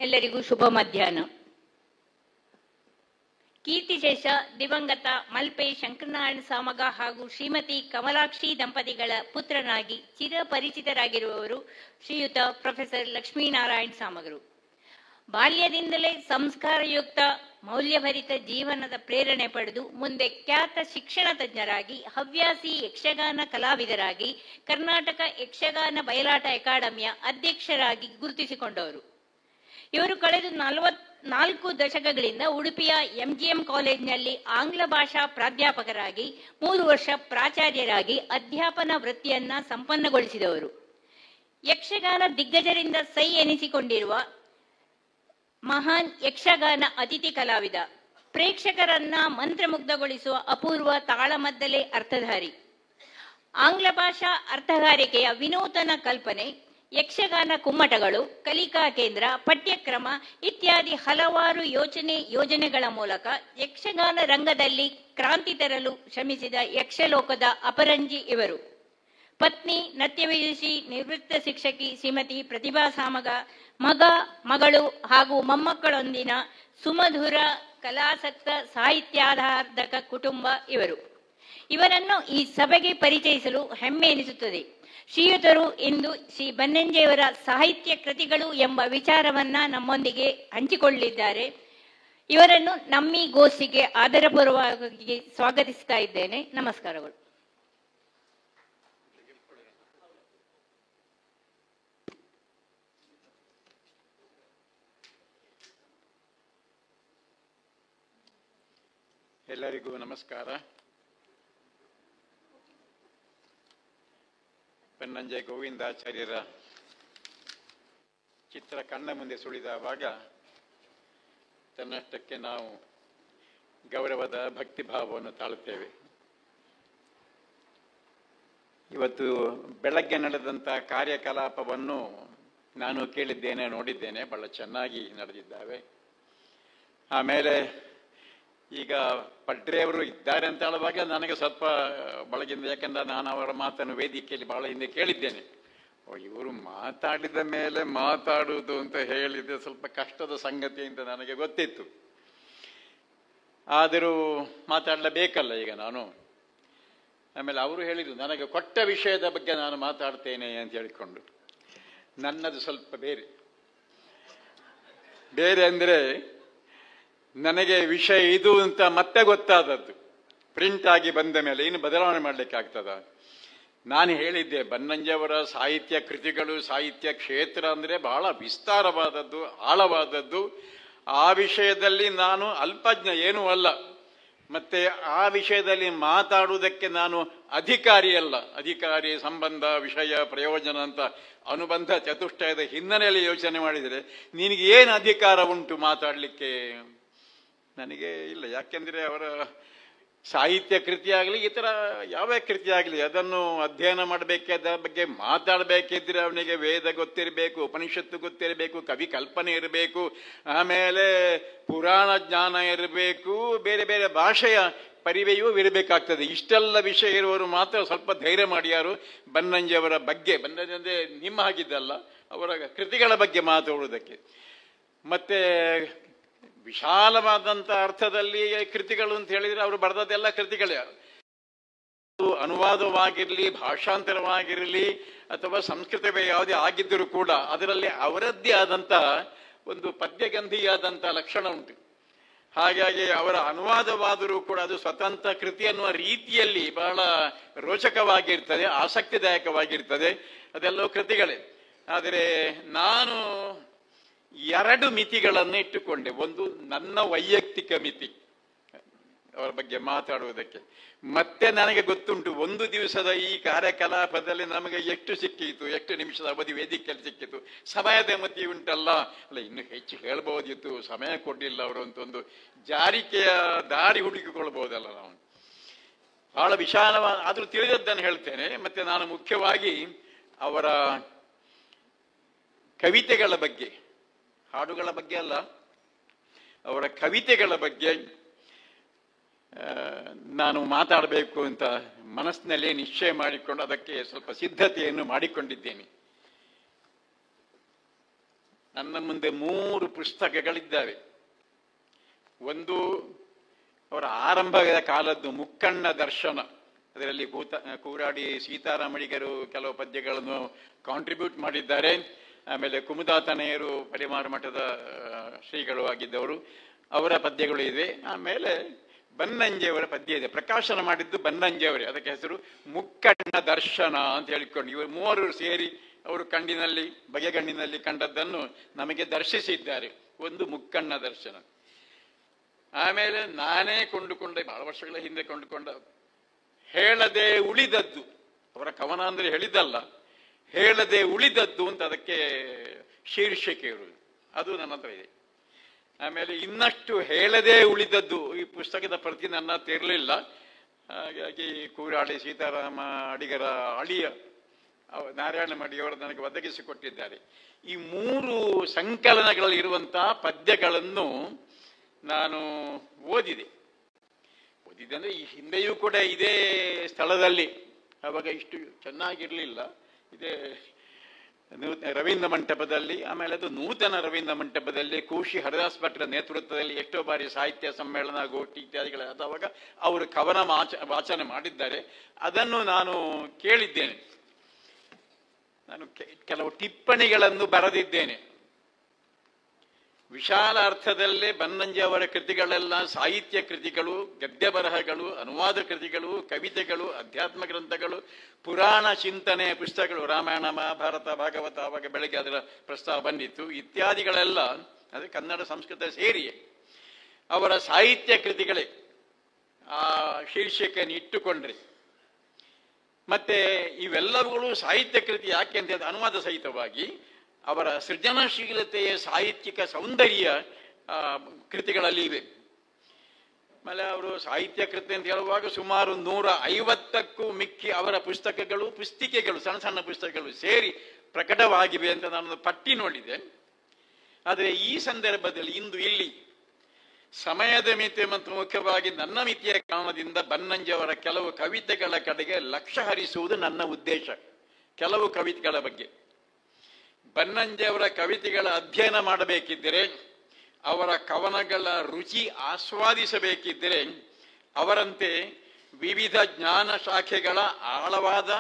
ಎಲ್ಲರಿಗೂ ಶುಭ ಮಧ್ಯಾಹ್ನ. ಕೀರ್ತಿಶೇಷ ದಿವಂಗತ ಮಲ್ಪೆ ಶಂಕರನಾರಾಯಣ ಸಾಮಗ ಹಾಗೂ ಶ್ರೀಮತಿ ಕಮಲಾಕ್ಷಿ ದಂಪತಿಗಳ ಪುತ್ರನಾಗಿ ಚಿರಪರಿಚಿತರಾಗಿರುವವರು ಶ್ರೀಯುತ ಪ್ರೊಫೆಸರ್ ಲಕ್ಷ್ಮೀನಾರಾಯಣ ಸಾಮಗರು. ಬಾಲ್ಯದಿಂದಲೇ ಸಂಸ್ಕಾರಯುಕ್ತ ಮೌಲ್ಯಭರಿತ ಜೀವನದ ಪ್ರೇರಣೆ ಪಡೆದು ಮುಂದೆ ಖ್ಯಾತ ಶಿಕ್ಷಣ ತಜ್ಞರಾಗಿ ಹವ್ಯಾಸಿ ಯಕ್ಷಗಾನ ಕಲಾವಿದರಾಗಿ ಕರ್ನಾಟಕ ಯಕ್ಷಗಾನ ಬಯಲಾಟ ಅಕಾಡೆಮಿಯ ಅಧ್ಯಕ್ಷರಾಗಿ ಗುರುತಿಸಿಕೊಂಡವರು. ಇವರು ಕಳೆದ 44 ದಶಕಗಳಿಂದ ಉಡುಪಿಯ ಎಂಜಿಎಂ ಕಾಲೇಜಿನಲ್ಲಿ ಆಂಗ್ಲ ಭಾಷಾ ಪ್ರಾಧ್ಯಾಪಕರಾಗಿ 3 ವರ್ಷ ಪ್ರಾಚಾರ್ಯರಾಗಿ ಅಧ್ಯಾಪನ ವೃತ್ತಿಯನ್ನ ಸಂಪನ್ನಗೊಳಿಸಿದವರು. ಯಕ್ಷಗಾನ ದಿಗ್ಗಜರಿಂದ ಸೈ ಎನಿಸಿಕೊಂಡಿರುವ ಮಹಾನ್ ಯಕ್ಷಗಾನ ಅತಿಥಿ ಕಲಾವಿದ, ಪ್ರೇಕ್ಷಕರನ್ನ ಮಂತ್ರಮುಗ್ಧಗೊಳಿಸುವ ಅಪೂರ್ವ ತಾಳಮದ್ದಲೆ ಅರ್ಥಧಾರಿ, ಆಂಗ್ಲ ಭಾಷಾ ಅರ್ಥಗಾರಿಕೆಯ ವಿನೂತನ ಕಲ್ಪನೆ, ಯಕ್ಷಗಾನ ಕುಮ್ಮಟಗಳು, ಕಲಿಕಾ ಕೇಂದ್ರ, ಪಠ್ಯಕ್ರಮ ಇತ್ಯಾದಿ ಹಲವಾರು ಯೋಜನೆಗಳ ಮೂಲಕ ಯಕ್ಷಗಾನ ರಂಗದಲ್ಲಿ ಕ್ರಾಂತಿ ತರಲು ಶ್ರಮಿಸಿದ ಯಕ್ಷಲೋಕದ ಅಪರಂಜಿ ಇವರು. ಪತ್ನಿ ನೃತ್ಯವಿದುಷಿ ನಿವೃತ್ತ ಶಿಕ್ಷಕಿ ಶ್ರೀಮತಿ ಪ್ರತಿಭಾ ಸಾಮಗ, ಮಗಳು ಹಾಗೂ ಮೊಮ್ಮಕ್ಕಳೊಂದಿನ ಸುಮಧುರ ಕಲಾಸಕ್ತ ಸಾಹಿತ್ಯಾಧಾರ್ಧಕ ಕುಟುಂಬ ಇವರು. ಇವರನ್ನು ಈ ಸಭೆಗೆ ಪರಿಚಯಿಸಲು ಹೆಮ್ಮೆ ಎನಿಸುತ್ತದೆ. ಶ್ರೀಯುತರು ಇಂದು ಶ್ರೀ ಬನ್ನಂಜೆಯವರ ಸಾಹಿತ್ಯ ಕೃತಿಗಳು ಎಂಬ ವಿಚಾರವನ್ನ ನಮ್ಮೊಂದಿಗೆ ಹಂಚಿಕೊಳ್ಳಲಿದ್ದಾರೆ. ಇವರನ್ನು ನಮ್ಮಿ ಗೋಷ್ಠಿಗೆ ಆದರಪೂರ್ವಕವಾಗಿ ಸ್ವಾಗತಿಸ್ತಾ ಇದ್ದೇನೆ. ನಮಸ್ಕಾರಗಳು. ಎಲ್ಲರಿಗೂ ನಮಸ್ಕಾರ. ಬನ್ನಂಜೆ ಗೋವಿಂದಾಚಾರ್ಯರ ಚಿತ್ರ ಕಣ್ಣ ಮುಂದೆ ಸುಳಿದವಾಗ ತನ್ನಷ್ಟಕ್ಕೆ ನಾವು ಗೌರವದ ಭಕ್ತಿಭಾವವನ್ನು ತಾಳುತ್ತೇವೆ. ಇವತ್ತು ಬೆಳಗ್ಗೆ ನಡೆದಂಥ ಕಾರ್ಯಕಲಾಪವನ್ನು ನಾನು ಕೇಳಿದ್ದೇನೆ, ನೋಡಿದ್ದೇನೆ. ಬಹಳ ಚೆನ್ನಾಗಿ ನಡೆದಿದ್ದಾವೆ. ಆಮೇಲೆ ಈಗ ಪಡ್ರೆಯವರು ಇದ್ದಾರೆ ಅಂತ ಹೇಳುವಾಗ ನನಗೆ ಸ್ವಲ್ಪ ಬಳಗಿಂದ, ಯಾಕೆಂದ್ರೆ ನಾನು ಅವರ ಮಾತನ್ನು ವೇದಿಕೆಯಲ್ಲಿ ಬಹಳ ಹಿಂದೆ ಕೇಳಿದ್ದೇನೆ. ಇವರು ಮಾತಾಡಿದ ಮೇಲೆ ಮಾತಾಡುವುದು ಅಂತ ಹೇಳಿದ್ರೆ ಸ್ವಲ್ಪ ಕಷ್ಟದ ಸಂಗತಿ ಅಂತ ನನಗೆ ಗೊತ್ತಿತ್ತು. ಆದರೂ ಮಾತಾಡಲೇಬೇಕಲ್ಲ ಈಗ ನಾನು. ಆಮೇಲೆ ಅವರು ಹೇಳಿದ್ರು ನನಗೆ ಕೊಟ್ಟ ವಿಷಯದ ಬಗ್ಗೆ ನಾನು ಮಾತಾಡ್ತೇನೆ ಅಂತ ಹೇಳಿಕೊಂಡು. ನನ್ನದು ಸ್ವಲ್ಪ ಬೇರೆ ಅಂದರೆ ನನಗೆ ವಿಷಯ ಇದು ಅಂತ ಮತ್ತೆ ಗೊತ್ತಾದದ್ದು ಪ್ರಿಂಟ್ ಆಗಿ ಬಂದ ಮೇಲೆ. ಇನ್ನು ಬದಲಾವಣೆ ಮಾಡಲಿಕ್ಕೆ ಆಗ್ತದ? ನಾನು ಹೇಳಿದ್ದೆ, ಬನ್ನಂಜೆಯವರ ಸಾಹಿತ್ಯ ಕೃತಿಗಳು, ಸಾಹಿತ್ಯ ಕ್ಷೇತ್ರ ಅಂದರೆ ಬಹಳ ವಿಸ್ತಾರವಾದದ್ದು, ಆಳವಾದದ್ದು. ಆ ವಿಷಯದಲ್ಲಿ ನಾನು ಅಲ್ಪಜ್ಞ ಏನೂ ಅಲ್ಲ. ಮತ್ತೆ ಆ ವಿಷಯದಲ್ಲಿ ಮಾತಾಡುವುದಕ್ಕೆ ನಾನು ಅಧಿಕಾರಿಯಲ್ಲ. ಅಧಿಕಾರಿ, ಸಂಬಂಧ, ವಿಷಯ, ಪ್ರಯೋಜನ ಅಂತ ಅನುಬಂಧ ಚತುಷ್ಟಯದ ಹಿನ್ನೆಲೆಯಲ್ಲಿ ಯೋಚನೆ ಮಾಡಿದರೆ ನಿನಗೆ ಏನು ಅಧಿಕಾರ ಉಂಟು ಮಾತಾಡಲಿಕ್ಕೆ? ನನಗೆ ಇಲ್ಲ. ಯಾಕೆಂದರೆ ಅವರ ಸಾಹಿತ್ಯ ಕೃತಿ ಆಗಲಿ, ಇತರ ಯಾವ ಕೃತಿ ಆಗಲಿ, ಅದನ್ನು ಅಧ್ಯಯನ ಮಾಡಬೇಕೆ, ಅದರ ಬಗ್ಗೆ ಮಾತಾಡಬೇಕಿದ್ರೆ ಅವನಿಗೆ ವೇದ ಗೊತ್ತಿರಬೇಕು, ಉಪನಿಷತ್ತು ಗೊತ್ತಿರಬೇಕು, ಕವಿ ಕಲ್ಪನೆ ಇರಬೇಕು, ಆಮೇಲೆ ಪುರಾಣ ಜ್ಞಾನ ಇರಬೇಕು, ಬೇರೆ ಬೇರೆ ಭಾಷೆಯ ಪರಿವೆಯೂ ಇರಬೇಕಾಗ್ತದೆ. ಇಷ್ಟೆಲ್ಲ ವಿಷಯ ಇರುವವರು ಮಾತ್ರ ಸ್ವಲ್ಪ ಧೈರ್ಯ ಮಾಡಿಯಾರು ಬನ್ನಂಜೆಯವರ ಬಗ್ಗೆ, ಬನ್ನಂಜೆ ಅಂದರೆ ನಿಮ್ಮ ಹಾಗಿದ್ದಲ್ಲ, ಅವರ ಕೃತಿಗಳ ಬಗ್ಗೆ ಮಾತಾಡುವುದಕ್ಕೆ. ಮತ್ತೆ ವಿಶಾಲವಾದಂಥ ಅರ್ಥದಲ್ಲಿ ಕೃತಿಗಳು ಅಂತ ಹೇಳಿದರೆ ಅವರು ಬರೆದದ್ದೆಲ್ಲ ಕೃತಿಗಳೇ. ಅನುವಾದವಾಗಿರಲಿ, ಭಾಷಾಂತರವಾಗಿರಲಿ, ಅಥವಾ ಸಂಸ್ಕೃತವೇ ಯಾವುದೇ ಆಗಿದ್ದರೂ ಕೂಡ ಅದರಲ್ಲಿ ಅವರದ್ದೇ ಆದಂಥ ಒಂದು ಪದ್ಯಗಂಧಿಯಾದಂಥ ಲಕ್ಷಣ ಉಂಟು. ಹಾಗಾಗಿ ಅವರ ಅನುವಾದವಾದರೂ ಕೂಡ ಅದು ಸ್ವತಂತ್ರ ಕೃತಿ ಅನ್ನುವ ರೀತಿಯಲ್ಲಿ ಬಹಳ ರೋಚಕವಾಗಿರ್ತದೆ, ಆಸಕ್ತಿದಾಯಕವಾಗಿರ್ತದೆ. ಅದೆಲ್ಲವೂ ಕೃತಿಗಳೇ. ಆದರೆ ನಾನು 2 ಮಿತಿಗಳನ್ನು ಇಟ್ಟುಕೊಂಡೆ. ಒಂದು ನನ್ನ ವೈಯಕ್ತಿಕ ಮಿತಿ ಅವರ ಬಗ್ಗೆ ಮಾತಾಡುವುದಕ್ಕೆ. ಮತ್ತೆ ನನಗೆ ಗೊತ್ತುಂಟು, ಒಂದು ದಿವಸದ ಈ ಕಾರ್ಯಕಲಾಪದಲ್ಲಿ ನಮಗೆ ಎಷ್ಟು ಸಿಕ್ಕಿತು, ಎಷ್ಟು ನಿಮಿಷದ ಅವಧಿ ವೇದಿಕೆಯಲ್ಲಿ ಸಿಕ್ಕಿತು. ಸಮಯದ ಮಿತಿ ಉಂಟಲ್ಲ, ಅಲ್ಲ ಇನ್ನು ಹೆಚ್ಚು ಹೇಳ್ಬೋದಿತ್ತು, ಸಮಯ ಕೊಡಲಿಲ್ಲ ಅವರು ಅಂತ ಒಂದು ಜಾರಿಕೆಯ ದಾರಿ ಹುಡುಕಿಕೊಳ್ಬಹುದಲ್ಲ ನಾವು. ಬಹಳ ವಿಶಾಲವಾದ, ಆದರೂ ತಿಳಿದದ್ದನ್ನು ಹೇಳ್ತೇನೆ. ಮತ್ತೆ ನಾನು ಮುಖ್ಯವಾಗಿ ಅವರ ಕವಿತೆಗಳ ಬಗ್ಗೆ, ಹಾಡುಗಳ ಬಗ್ಗೆ ಅಲ್ಲ, ಅವರ ಕವಿತೆಗಳ ಬಗ್ಗೆ ನಾನು ಮಾತಾಡಬೇಕು ಅಂತ ಮನಸ್ಸಿನಲ್ಲಿ ನಿಶ್ಚಯ ಮಾಡಿಕೊಂಡು ಅದಕ್ಕೆ ಸ್ವಲ್ಪ ಸಿದ್ಧತೆಯನ್ನು ಮಾಡಿಕೊಂಡಿದ್ದೇನೆ. ನನ್ನ ಮುಂದೆ 3 ಪುಸ್ತಕಗಳಿದ್ದಾವೆ. ಒಂದು ಅವರ ಆರಂಭದ ಕಾಲದ್ದು ಮುಕ್ಕಣ್ಣ ದರ್ಶನ, ಅದರಲ್ಲಿ ಕೂರಾಡಿ ಸೀತಾರಾಮಡಿಗರು ಕೆಲವು ಪದ್ಯಗಳನ್ನು ಕಾಂಟ್ರಿಬ್ಯೂಟ್ ಮಾಡಿದ್ದಾರೆ. ಆಮೇಲೆ ಕುಮುದಾತನೆಯರು ಪರಿಮಾರ ಮಠದ ಶ್ರೀಗಳು ಆಗಿದ್ದವರು, ಅವರ ಪದ್ಯಗಳು ಇದೆ. ಆಮೇಲೆ ಬನ್ನಂಜೆಯವರ ಪದ್ಯ ಇದೆ, ಪ್ರಕಾಶನ ಮಾಡಿದ್ದು ಬನ್ನಂಜೆಯವರೇ. ಅದಕ್ಕೆ ಹೆಸರು ಮುಕ್ಕಣ್ಣ ದರ್ಶನ ಅಂತ ಹೇಳಿಕೊಂಡು ಇವರು 3 ಸೇರಿ ಅವರು ಕಣ್ಣಿನಲ್ಲಿ ಬಗೆಗಣ್ಣಿನಲ್ಲಿ ಕಂಡದ್ದನ್ನು ನಮಗೆ ದರ್ಶಿಸಿದ್ದಾರೆ. ಒಂದು ಮುಕ್ಕಣ್ಣ ದರ್ಶನ. ಆಮೇಲೆ ನಾನೇ ಕೊಂಡುಕೊಂಡೆ, ಬಹಳ ವರ್ಷಗಳ ಹಿಂದೆ ಕೊಂಡುಕೊಂಡ ಹೇಳದೆ ಉಳಿದದ್ದು, ಅವರ ಕವನ ಅಂದ್ರೆ ಹೇಳಿದ್ದಲ್ಲ, ಹೇಳದೆ ಉಳಿದದ್ದು ಅಂತ ಅದಕ್ಕೆ ಶೀರ್ಷಿಕೆ ಇರುವುದು, ಅದು ನನ್ನ ಹತ್ರ ಇದೆ. ಆಮೇಲೆ ಇನ್ನಷ್ಟು ಹೇಳದೆ ಉಳಿದದ್ದು, ಈ ಪುಸ್ತಕದ ಪ್ರತಿ ನನ್ನ ಹತ್ರ ಇರಲಿಲ್ಲ, ಹಾಗಾಗಿ ಕೂರಾಡಿ ಸೀತಾರಾಮ ಅಡಿಗರ ಅಳಿಯ ನಾರಾಯಣ ಮಡಿಯವರು ನನಗೆ ಒದಗಿಸಿಕೊಟ್ಟಿದ್ದಾರೆ. ಈ 3 ಸಂಕಲನಗಳಲ್ಲಿ ಇರುವಂತಹ ಪದ್ಯಗಳನ್ನು ನಾನು ಓದಿದೆ ಅಂದ್ರೆ ಈ ಹಿಂದೆಯೂ ಕೂಡ ಇದೇ ಸ್ಥಳದಲ್ಲಿ, ಆವಾಗ ಇಷ್ಟು ಚೆನ್ನಾಗಿರ್ಲಿಲ್ಲ, ಇದೇ ರವೀಂದ್ರ ಮಂಟಪದಲ್ಲಿ, ಆಮೇಲೆ ಅದು ನೂತನ ರವೀಂದ್ರ ಮಂಟಪದಲ್ಲಿ ಕೂಶಿ ಹರಿದಾಸ್ ಭಟ್ರ ನೇತೃತ್ವದಲ್ಲಿ ಎಷ್ಟೋ ಬಾರಿ ಸಾಹಿತ್ಯ ಸಮ್ಮೇಳನ ಗೋಷ್ಠಿ ಇತ್ಯಾದಿಗಳು ಆದಾಗ ಅವರು ಕವನ ವಾಚನ ಮಾಡಿದ್ದಾರೆ. ಅದನ್ನು ನಾನು ಕೇಳಿದ್ದೇನೆ. ನಾನು ಕೆಲವು ಟಿಪ್ಪಣಿಗಳನ್ನು ಬರೆದಿದ್ದೇನೆ. ವಿಶಾಲ ಅರ್ಥದಲ್ಲೇ ಬನ್ನಂಜೆ ಅವರ ಕೃತಿಗಳೆಲ್ಲ ಸಾಹಿತ್ಯ ಕೃತಿಗಳು, ಗದ್ಯ ಬರಹಗಳು, ಅನುವಾದ ಕೃತಿಗಳು, ಕವಿತೆಗಳು, ಅಧ್ಯಾತ್ಮ ಗ್ರಂಥಗಳು, ಪುರಾಣ ಚಿಂತನೆ ಪುಸ್ತಕಗಳು, ರಾಮಾಯಣ ಮಹಾಭಾರತ ಭಾಗವತ, ಆವಾಗ ಬೆಳಗ್ಗೆ ಅದರ ಪ್ರಸ್ತಾವ ಬಂದಿತ್ತು, ಇತ್ಯಾದಿಗಳೆಲ್ಲ ಅದೇ ಕನ್ನಡ ಸಂಸ್ಕೃತ ಸೇರಿಯೇ ಅವರ ಸಾಹಿತ್ಯ ಕೃತಿಗಳೇ ಆ ಶೀರ್ಷಿಕೆಯನ್ನು ಇಟ್ಟುಕೊಂಡ್ರೆ. ಮತ್ತೆ ಇವೆಲ್ಲವುಗಳು ಸಾಹಿತ್ಯ ಕೃತಿ ಯಾಕೆ ಅಂತ ಹೇಳಿದ್ರೆ ಅನುವಾದ ಸಹಿತವಾಗಿ ಅವರ ಸೃಜನಶೀಲತೆಯ ಸಾಹಿತ್ಯಿಕ ಸೌಂದರ್ಯ ಕೃತಿಗಳಲ್ಲಿ ಇವೆ. ಆಮೇಲೆ ಅವರು ಸಾಹಿತ್ಯ ಕೃತಿ ಅಂತ ಹೇಳುವಾಗ ಸುಮಾರು 150ಕ್ಕೂ ಮಿಕ್ಕಿ ಅವರ ಪುಸ್ತಕಗಳು, ಪುಸ್ತಿಕೆಗಳು, ಸಣ್ಣ ಸಣ್ಣ ಪುಸ್ತಕಗಳು ಸೇರಿ ಪ್ರಕಟವಾಗಿವೆ ಅಂತ ನಾನು ಪಟ್ಟಿ ನೋಡಿದೆ. ಆದರೆ ಈ ಸಂದರ್ಭದಲ್ಲಿ ಇಂದು ಇಲ್ಲಿ ಸಮಯದ ಮಿತಿ ಮತ್ತು ಮುಖ್ಯವಾಗಿ ನನ್ನ ಮಿತಿಯ ಕಾರಣದಿಂದ ಬನ್ನಂಜೆಯವರ ಕೆಲವು ಕವಿತೆಗಳ ಕಡೆಗೆ ಲಕ್ಷ್ಯ ಹರಿಸುವುದು ನನ್ನ ಉದ್ದೇಶ. ಕೆಲವು ಕವಿತೆಗಳ ಬಗ್ಗೆ ಬನ್ನಂಜೆಯವರ ಕವಿತೆಗಳ ಅಧ್ಯಯನ ಮಾಡಬೇಕಿದ್ದರೆ, ಅವರ ಕವನಗಳ ರುಚಿ ಆಸ್ವಾದಿಸಬೇಕಿದ್ದರೆ, ಅವರಂತೆ ವಿವಿಧ ಜ್ಞಾನ ಶಾಖೆಗಳ ಆಳವಾದ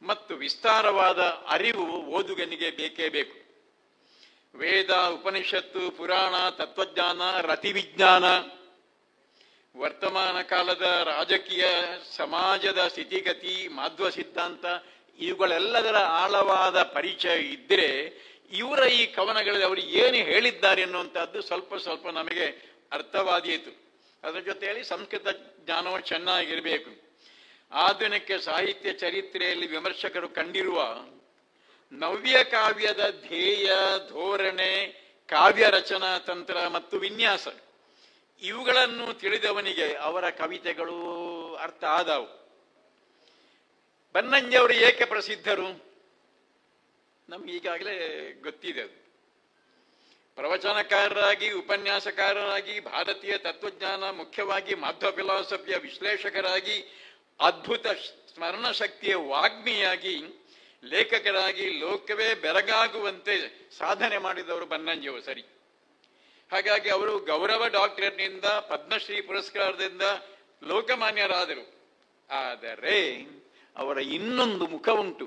ಮತ್ತು ವಿಸ್ತಾರವಾದ ಅರಿವು ಓದುಗನಿಗೆ ಬೇಕೇ ಬೇಕು. ವೇದ, ಉಪನಿಷತ್ತು, ಪುರಾಣ, ತತ್ವಜ್ಞಾನ, ರತಿವಿಜ್ಞಾನ, ವರ್ತಮಾನ ಕಾಲದ ರಾಜಕೀಯ ಸಮಾಜದ ಸ್ಥಿತಿಗತಿ, ಮಾಧ್ವ ಸಿದ್ಧಾಂತ, ಇವುಗಳೆಲ್ಲದರ ಆಳವಾದ ಪರಿಚಯ ಇದ್ದರೆ ಇವರ ಈ ಕವನಗಳಲ್ಲಿ ಅವರು ಏನು ಹೇಳಿದ್ದಾರೆ ಅನ್ನುವಂಥದ್ದು ಸ್ವಲ್ಪ ಸ್ವಲ್ಪ ನಮಗೆ ಅರ್ಥವಾದೀತು. ಅದರ ಜೊತೆಯಲ್ಲಿ ಸಂಸ್ಕೃತ ಜ್ಞಾನವು ಚೆನ್ನಾಗಿರಬೇಕು. ಆಧುನಿಕ ಸಾಹಿತ್ಯ ಚರಿತ್ರೆಯಲ್ಲಿ ವಿಮರ್ಶಕರು ಕಂಡಿರುವ ನವ್ಯ ಕಾವ್ಯದ ಧ್ಯೇಯ, ಧೋರಣೆ, ಕಾವ್ಯ ರಚನಾ ತಂತ್ರ ಮತ್ತು ವಿನ್ಯಾಸ ಇವುಗಳನ್ನು ತಿಳಿದವನಿಗೆ ಅವರ ಕವಿತೆಗಳು ಅರ್ಥ ಆದವು. ಬನ್ನಂಜೆಯವರು ಏಕೆ ಪ್ರಸಿದ್ಧರು ನಮ್ಗೆ ಈಗಾಗಲೇ ಗೊತ್ತಿದೆ. ಅದು ಪ್ರವಚನಕಾರರಾಗಿ, ಉಪನ್ಯಾಸಕಾರರಾಗಿ, ಭಾರತೀಯ ತತ್ವಜ್ಞಾನ ಮುಖ್ಯವಾಗಿ ಮಾಧ್ವ ಫಿಲಾಸಫಿಯ ವಿಶ್ಲೇಷಕರಾಗಿ, ಅದ್ಭುತ ಸ್ಮರಣ ಶಕ್ತಿಯ ವಾಗ್ಮಿಯಾಗಿ, ಲೇಖಕರಾಗಿ ಲೋಕವೇ ಬೆರಗಾಗುವಂತೆ ಸಾಧನೆ ಮಾಡಿದವರು ಬನ್ನಂಜೆಯವರು. ಸರಿ, ಹಾಗಾಗಿ ಅವರು ಗೌರವ ಡಾಕ್ಟರೇಟ್ನಿಂದ ಪದ್ಮಶ್ರೀ ಪುರಸ್ಕಾರದಿಂದ ಲೋಕಮಾನ್ಯರಾದರು. ಆದರೆ ಅವರ ಇನ್ನೊಂದು ಮುಖ ಉಂಟು.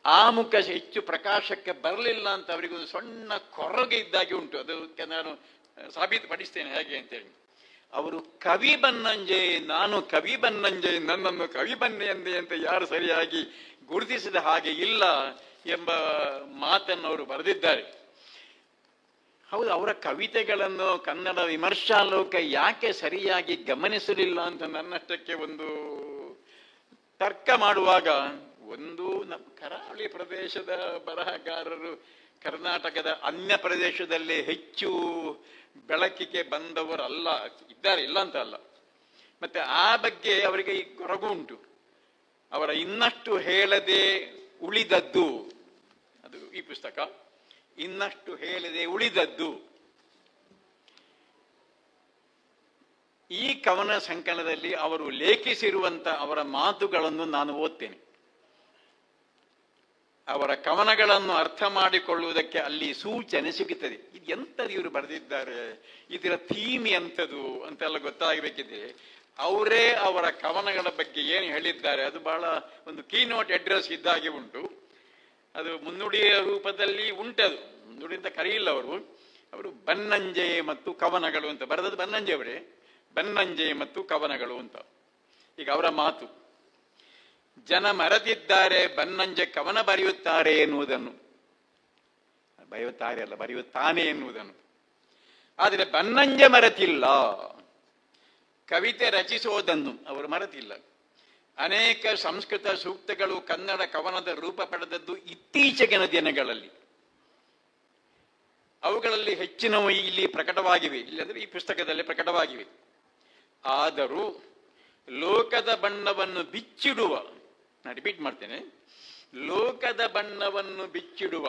ಆ ಮುಖ ಹೆಚ್ಚು ಪ್ರಕಾಶಕ್ಕೆ ಬರಲಿಲ್ಲ ಅಂತ ಅವರಿಗೊಂದು ಸಣ್ಣ ಕೊರಗೆ ಇದ್ದಾಗಿ ಉಂಟು. ಅದಕ್ಕೆ ನಾನು ಸಾಬೀತುಪಡಿಸ್ತೇನೆ ಹೇಗೆ ಅಂತೇಳಿ. ಅವರು ಕವಿ ಬನ್ನಂಜೆ, ನಾನು ಕವಿ ಬನ್ನಂಜೆ, ನನ್ನನ್ನು ಕವಿ ಬನ್ನಂಜೆ ಅಂತ ಯಾರು ಸರಿಯಾಗಿ ಗುರುತಿಸಿದ ಹಾಗೆ ಇಲ್ಲ ಎಂಬ ಮಾತನ್ನು ಅವರು ಬರೆದಿದ್ದಾರೆ. ಹೌದು, ಅವರ ಕವಿತೆಗಳನ್ನು ಕನ್ನಡ ವಿಮರ್ಶಾಲೋಕ ಯಾಕೆ ಸರಿಯಾಗಿ ಗಮನಿಸಲಿಲ್ಲ ಅಂತ ನನ್ನಷ್ಟಕ್ಕೆ ಒಂದು ತರ್ಕ ಮಾಡುವಾಗ, ಒಂದು ನಮ್ಮ ಕರಾವಳಿ ಪ್ರದೇಶದ ಬರಹಗಾರರು ಕರ್ನಾಟಕದ ಅನ್ಯ ಪ್ರದೇಶದಲ್ಲಿ ಹೆಚ್ಚು ಬೆಳಕಿಗೆ ಬಂದವರಲ್ಲ, ಇದ್ದಾರೆ, ಇಲ್ಲ ಅಂತ ಅಲ್ಲ. ಮತ್ತೆ ಆ ಬಗ್ಗೆ ಅವರಿಗೆ ಈ ಕೊರಗು ಉಂಟು. ಅವರ ಇನ್ನಷ್ಟು ಹೇಳದೆ ಉಳಿದದ್ದು, ಅದು ಈ ಪುಸ್ತಕ, ಇನ್ನಷ್ಟು ಹೇಳದೆ ಉಳಿದದ್ದು. ಈ ಕವನ ಸಂಕಲನದಲ್ಲಿ ಅವರು ಲೇಖಿಸಿರುವಂತ ಅವರ ಮಾತುಗಳನ್ನು ನಾನು ಓದ್ತೇನೆ. ಅವರ ಕವನಗಳನ್ನು ಅರ್ಥ ಮಾಡಿಕೊಳ್ಳುವುದಕ್ಕೆ ಅಲ್ಲಿ ಸೂಚನೆ ಸಿಗುತ್ತದೆ. ಇದು ಎಂಥದ್ದು ಇವರು ಬರೆದಿದ್ದಾರೆ, ಇದರ ಥೀಮ್ ಎಂಥದ್ದು ಅಂತೆಲ್ಲ ಗೊತ್ತಾಗಬೇಕಿದೆ. ಅವರೇ ಅವರ ಕವನಗಳ ಬಗ್ಗೆ ಏನು ಹೇಳಿದ್ದಾರೆ ಅದು ಬಹಳ ಒಂದು ಕೀನೋಟ್ ಅಡ್ರೆಸ್ ಇದ್ದಾಗೆ ಉಂಟು. ಅದು ಮುನ್ನುಡಿಯ ರೂಪದಲ್ಲಿ ಉಂಟದು, ಮುನ್ನುಡಿ ಅಂತ ಕರೆಯಿಲ್ಲ ಅವರು ಬನ್ನಂಜೆ ಮತ್ತು ಕವನಗಳು ಅಂತ ಬರೆದದ್ದು ಬನ್ನಂಜೆ ಅವರೇ, ಬನ್ನಂಜೆ ಮತ್ತು ಕವನಗಳು ಅಂತ. ಈಗ ಅವರ ಮಾತು, ಜನ ಮರೆತಿದ್ದಾರೆ ಬನ್ನಂಜೆ ಕವನ ಬರೆಯುತ್ತಾರೆ ಎನ್ನುವುದನ್ನು, ಬರೆಯುತ್ತಾರೆ ಅಲ್ಲ ಬರೆಯುತ್ತಾನೆ ಎನ್ನುವುದನ್ನು. ಆದರೆ ಬನ್ನಂಜೆ ಮರೆತಿಲ್ಲ, ಕವಿತೆ ರಚಿಸುವುದನ್ನು ಅವರು ಮರೆತಿಲ್ಲ. ಅನೇಕ ಸಂಸ್ಕೃತ ಸೂಕ್ತಗಳು ಕನ್ನಡ ಕವನದ ರೂಪ ಪಡೆದದ್ದು ಇತ್ತೀಚೆಗಿನ ದಿನಗಳಲ್ಲಿ. ಅವುಗಳಲ್ಲಿ ಹೆಚ್ಚಿನವು ಇಲ್ಲಿ ಪ್ರಕಟವಾಗಿವೆ, ಇಲ್ಲಂದ್ರೆ ಈ ಪುಸ್ತಕದಲ್ಲಿ ಪ್ರಕಟವಾಗಿವೆ. ಆದರೂ ಲೋಕದ ಬಣ್ಣವನ್ನು ಬಿಚ್ಚಿಡುವ, ನಾನು ರಿಪೀಟ್ ಮಾಡ್ತೇನೆ, ಲೋಕದ ಬಣ್ಣವನ್ನು ಬಿಚ್ಚಿಡುವ,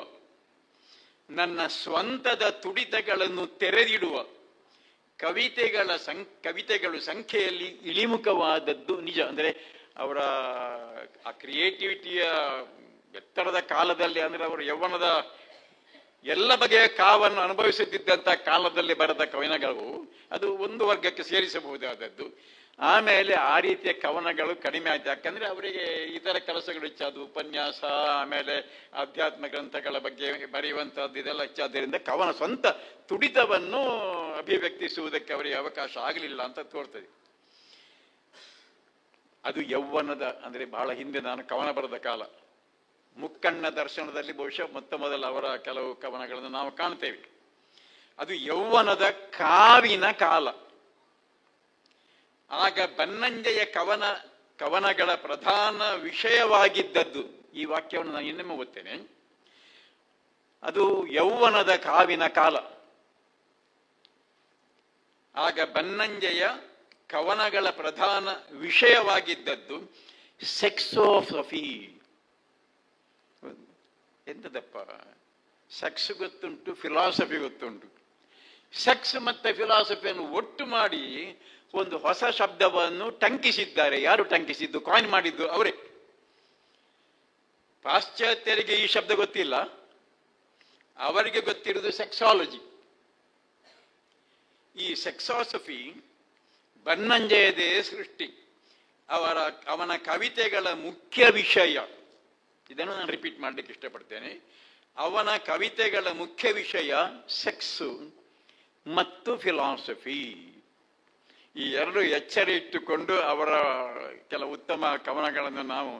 ನನ್ನ ಸ್ವಂತದ ತುಡಿತಗಳನ್ನು ತೆರೆದಿಡುವ ಕವಿತೆಗಳು ಸಂಖ್ಯೆಯಲ್ಲಿ ಇಳಿಮುಖವಾದದ್ದು ನಿಜ. ಅಂದರೆ ಅವರ ಆ ಕ್ರಿಯೇಟಿವಿಟಿಯ ಎತ್ತರದ ಕಾಲದಲ್ಲಿ, ಅಂದರೆ ಅವರು ಯೌವನದ ಎಲ್ಲ ಬಗೆಯ ಕಾವನ್ನು ಅನುಭವಿಸುತ್ತಿದ್ದಂಥ ಕಾಲದಲ್ಲಿ ಬರೆದ ಕವನಗಳು ಅದು ಒಂದು ವರ್ಗಕ್ಕೆ ಸೇರಿಸಬಹುದಾದದ್ದು. ಆಮೇಲೆ ಆ ರೀತಿಯ ಕವನಗಳು ಕಡಿಮೆ ಆಯ್ತು, ಯಾಕಂದ್ರೆ ಅವರಿಗೆ ಇತರ ಕೆಲಸಗಳು ಹೆಚ್ಚಾದವು, ಉಪನ್ಯಾಸ, ಆಮೇಲೆ ಆಧ್ಯಾತ್ಮ ಗ್ರಂಥಗಳ ಬಗ್ಗೆ ಬರೆಯುವಂಥದ್ದು ಇದೆಲ್ಲ ಹೆಚ್ಚಾದ್ದರಿಂದ ಕವನ ಸ್ವಂತ ತುಡಿತವನ್ನು ಅಭಿವ್ಯಕ್ತಿಸುವುದಕ್ಕೆ ಅವರಿಗೆ ಅವಕಾಶ ಆಗಲಿಲ್ಲ ಅಂತ ತೋರ್ತದೆ. ಅದು ಯೌವನದ, ಅಂದರೆ ಬಹಳ ಹಿಂದೆ ನಾನು ಕವನ ಬರೆದ ಕಾಲ, ಮುಕ್ಕಣ್ಣ ದರ್ಶನದಲ್ಲಿ ಬಹುಶಃ ಮೊದಲ ಅವರ ಕೆಲವು ಕವನಗಳನ್ನು ನಾವು ಕಾಣ್ತೇವೆ. ಅದು ಯೌವನದ ಕಾವಿನ ಕಾಲ. ಆಗ ಬನ್ನಂಜೆಯ ಕವನಗಳ ಪ್ರಧಾನ ವಿಷಯವಾಗಿದ್ದದ್ದು, ಈ ವಾಕ್ಯವನ್ನು ನಾನು ಇನ್ನೊಮ್ಮೆ ಓದ್ತೇನೆ, ಅದು ಯೌವನದ ಕಾವಿನ ಕಾಲ. ಆಗ ಬನ್ನಂಜೆಯ ಕವನಗಳ ಪ್ರಧಾನ ವಿಷಯವಾಗಿದ್ದದ್ದು ಸೆಕ್ಸೋಫಿ. ಎಂತದಪ್ಪ, ಸೆಕ್ಸ್ ಗೊತ್ತುಂಟು, ಫಿಲಾಸಫಿ ಗೊತ್ತುಂಟು. ಸೆಕ್ಸ್ ಮತ್ತೆ ಫಿಲಾಸಫಿಯನ್ನು ಒಟ್ಟು ಮಾಡಿ ಒಂದು ಹೊಸ ಶಬ್ದವನ್ನು ಟಂಕಿಸಿದ್ದಾರೆ. ಯಾರು ಟಂಕಿಸಿದ್ದು, ಕಾಯಿನ್ ಮಾಡಿದ್ದು ಅವರೇ. ಪಾಶ್ಚಾತ್ಯರಿಗೆ ಈ ಶಬ್ದ ಗೊತ್ತಿಲ್ಲ, ಅವರಿಗೆ ಗೊತ್ತಿರುವುದು ಸೆಕ್ಸಾಲಜಿ. ಈ ಸೆಕ್ಸಾಸಫಿ ಬನ್ನಂಜೆಯದೇ ಸೃಷ್ಟಿ. ಅವನ ಕವಿತೆಗಳ ಮುಖ್ಯ ವಿಷಯ, ಇದನ್ನು ನಾನು ರಿಪೀಟ್ ಮಾಡಲಿಕ್ಕೆ ಇಷ್ಟಪಡ್ತೇನೆ, ಅವನ ಕವಿತೆಗಳ ಮುಖ್ಯ ವಿಷಯ ಸೆಕ್ಸು ಮತ್ತು ಫಿಲಾಸಫಿ. ಈ ಎರಡು ಎಚ್ಚರ ಇಟ್ಟುಕೊಂಡು ಅವರ ಕೆಲವು ಉತ್ತಮ ಕವನಗಳನ್ನು ನಾವು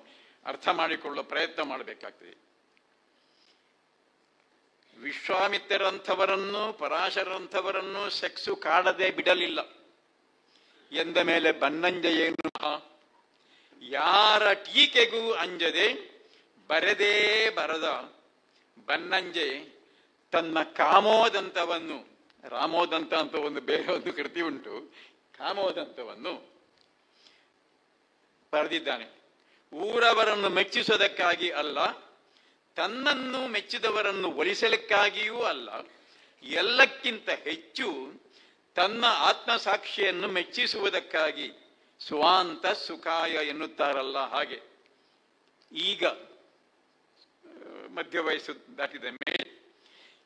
ಅರ್ಥ ಮಾಡಿಕೊಳ್ಳುವ ಪ್ರಯತ್ನ ಮಾಡಬೇಕಾಗ್ತದೆ. ವಿಶ್ವಾಮಿತ್ರರಂಥವರನ್ನು, ಪರಾಶರಂಥವರನ್ನು ಸೆಕ್ಸು ಕಾಡದೆ ಬಿಡಲಿಲ್ಲ ಎಂದ ಮೇಲೆ ಬನ್ನಂಜೆ ಏನು, ಯಾರ ಟೀಕೆಗೂ ಅಂಜದೆ ಬರೆದೇ ಬರದ ಬನ್ನಂಜೆ ತನ್ನ ಕಾಮೋದಂತವನ್ನು, ರಾಮೋದಂತ ಅಂತ ಒಂದು ಬೇರೆ ಒಂದು ಕೃತಿ ಉಂಟು, ಕಾಮೋದಂತವನ್ನು ಬರೆದಿದ್ದಾನೆ. ಊರವರನ್ನು ಮೆಚ್ಚಿಸೋದಕ್ಕಾಗಿ ಅಲ್ಲ, ತನ್ನನ್ನು ಮೆಚ್ಚಿದವರನ್ನು ಒಲಿಸಲಿಕ್ಕಾಗಿಯೂ ಅಲ್ಲ, ಎಲ್ಲಕ್ಕಿಂತ ಹೆಚ್ಚು ತನ್ನ ಆತ್ಮಸಾಕ್ಷಿಯನ್ನು ಮೆಚ್ಚಿಸುವುದಕ್ಕಾಗಿ ಸ್ವಾಂತ ಸುಖಾಯ ಎನ್ನುತ್ತಾರಲ್ಲ ಹಾಗೆ. ಈಗ ಮಧ್ಯ ವಯಸ್ಸು ದಾಟಿದ ಮೇಲೆ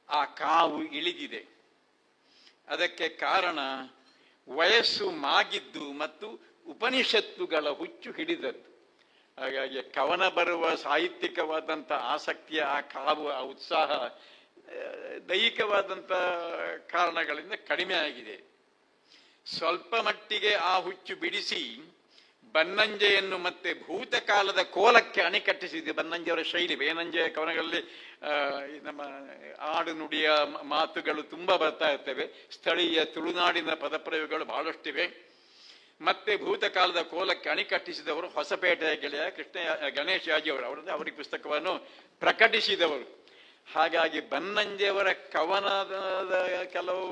ಆ ಕಾವು ಇಳಿದಿದೆ. ಅದಕ್ಕೆ ಕಾರಣ ವಯಸ್ಸು ಮಾಗಿದ್ದು ಮತ್ತು ಉಪನಿಷತ್ತುಗಳ ಹುಚ್ಚು ಹಿಡಿದದ್ದು. ಹಾಗಾಗಿ ಕವನ ಬರುವ ಸಾಹಿತ್ಯಿಕವಾದಂಥ ಆಸಕ್ತಿಯ ಆ ಕಾವು, ಆ ಉತ್ಸಾಹ ದೈಹಿಕವಾದಂಥ ಕಾರಣಗಳಿಂದ ಕಡಿಮೆ ಆಗಿದೆ. ಸ್ವಲ್ಪ ಮಟ್ಟಿಗೆ ಆ ಹುಚ್ಚು ಬಿಡಿಸಿ ಬನ್ನಂಜೆಯನ್ನು ಮತ್ತೆ ಭೂತಕಾಲದ ಕೋಲಕ್ಕೆ ಅಣಿಕಟ್ಟಿಸಿದೆ. ಬನ್ನಂಜೆಯವರ ಶೈಲಿ, ಬೇನಂಜೆಯ ಕವನಗಳಲ್ಲಿ ನಮ್ಮ ಆಡು ನುಡಿಯ ಮಾತುಗಳು ತುಂಬಾ ಬರ್ತಾ ಇರ್ತವೆ, ಸ್ಥಳೀಯ ತುಳುನಾಡಿನ ಪದಪ್ರಯೋಗಗಳು ಬಹಳಷ್ಟಿವೆ. ಮತ್ತೆ ಭೂತಕಾಲದ ಕೋಲಕ್ಕೆ ಅಣಿಕಟ್ಟಿಸಿದವರು ಹೊಸಪೇಟೆಯ ಗೆಳೆಯ ಗಣೇಶ್ ಯಾಜಿಯವರು, ಅವರಿಗೆ ಪುಸ್ತಕವನ್ನು ಪ್ರಕಟಿಸಿದವರು. ಹಾಗಾಗಿ ಬನ್ನಂಜೆಯವರ ಕವನದ ಕೆಲವು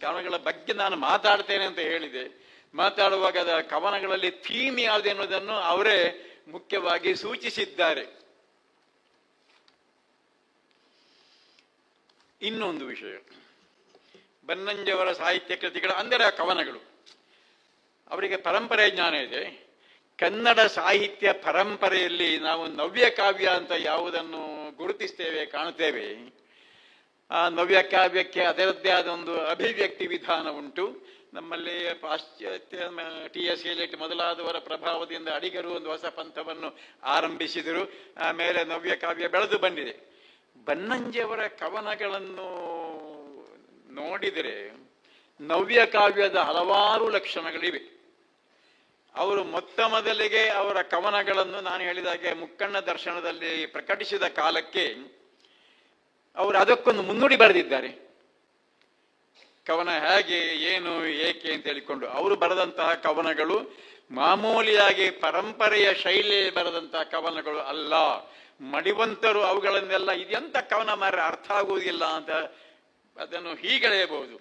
ಕವನಗಳ ಬಗ್ಗೆ ನಾನು ಮಾತಾಡ್ತೇನೆ ಅಂತ ಹೇಳಿದೆ. ಮಾತಾಡುವಾಗ ಅದರ ಕವನಗಳಲ್ಲಿ ಥೀಮ್ ಯಾವುದು ಎನ್ನುವುದನ್ನು ಅವರೇ ಮುಖ್ಯವಾಗಿ ಸೂಚಿಸಿದ್ದಾರೆ. ಇನ್ನೊಂದು ವಿಷಯ, ಬನ್ನಂಜೆಯವರ ಸಾಹಿತ್ಯ ಕೃತಿಗಳು ಅಂದರೆ ಕವನಗಳು, ಅವರಿಗೆ ಪರಂಪರೆ ಜ್ಞಾನ ಇದೆ. ಕನ್ನಡ ಸಾಹಿತ್ಯ ಪರಂಪರೆಯಲ್ಲಿ ನಾವು ನವ್ಯ ಕಾವ್ಯ ಅಂತ ಯಾವುದನ್ನು ಗುರುತಿಸ್ತೇವೆ, ಕಾಣುತ್ತೇವೆ. ಆ ನವ್ಯ ಕಾವ್ಯಕ್ಕೆ ಅದರದ್ದೇ ಆದ ಒಂದು ಅಭಿವ್ಯಕ್ತಿ ವಿಧಾನ ಉಂಟು. ನಮ್ಮಲ್ಲಿ ಪಾಶ್ಚಾತ್ಯ ಟಿ.ಎಸ್. ಎಲಿಯಟ್ ಮೊದಲಾದವರ ಪ್ರಭಾವದಿಂದ ಅಡಿಗರು ಒಂದು ಹೊಸ ಪಂಥವನ್ನು ಆರಂಭಿಸಿದರು. ಆಮೇಲೆ ನವ್ಯ ಕಾವ್ಯ ಬೆಳೆದು ಬಂದಿದೆ. ಬನ್ನಂಜಿಯವರ ಕವನಗಳನ್ನು ನೋಡಿದರೆ ನವ್ಯ ಕಾವ್ಯದ ಹಲವಾರು ಲಕ್ಷಣಗಳಿವೆ. ಅವರು ಮೊತ್ತ ಮೊದಲಿಗೆ ಅವರ ಕವನಗಳನ್ನು ನಾನು ಹೇಳಿದಾಗೆ ಮುಕ್ಕಣ್ಣ ದರ್ಶನದಲ್ಲಿ ಪ್ರಕಟಿಸಿದ ಕಾಲಕ್ಕೆ ಅವರು ಅದಕ್ಕೊಂದು ಮುನ್ನುಡಿ ಬರೆದಿದ್ದಾರೆ. ಕವನ ಹೇಗೆ, ಏನು, ಏಕೆ ಅಂತ ಹೇಳಿಕೊಂಡು ಅವರು ಬರೆದಂತಹ ಕವನಗಳು ಮಾಮೂಲಿಯಾಗಿ ಪರಂಪರೆಯ ಶೈಲಿಯಲ್ಲಿ ಬರೆದಂತಹ ಕವನಗಳು ಅಲ್ಲ. ಮಡಿವಂತರು ಅವುಗಳನ್ನೆಲ್ಲ ಇದೆಂತ ಕವನ ಮಾರ ಅರ್ಥ ಆಗುವುದಿಲ್ಲ ಅಂತ ಅದನ್ನು ಹೀಗೆಳೆಯಬಹುದು.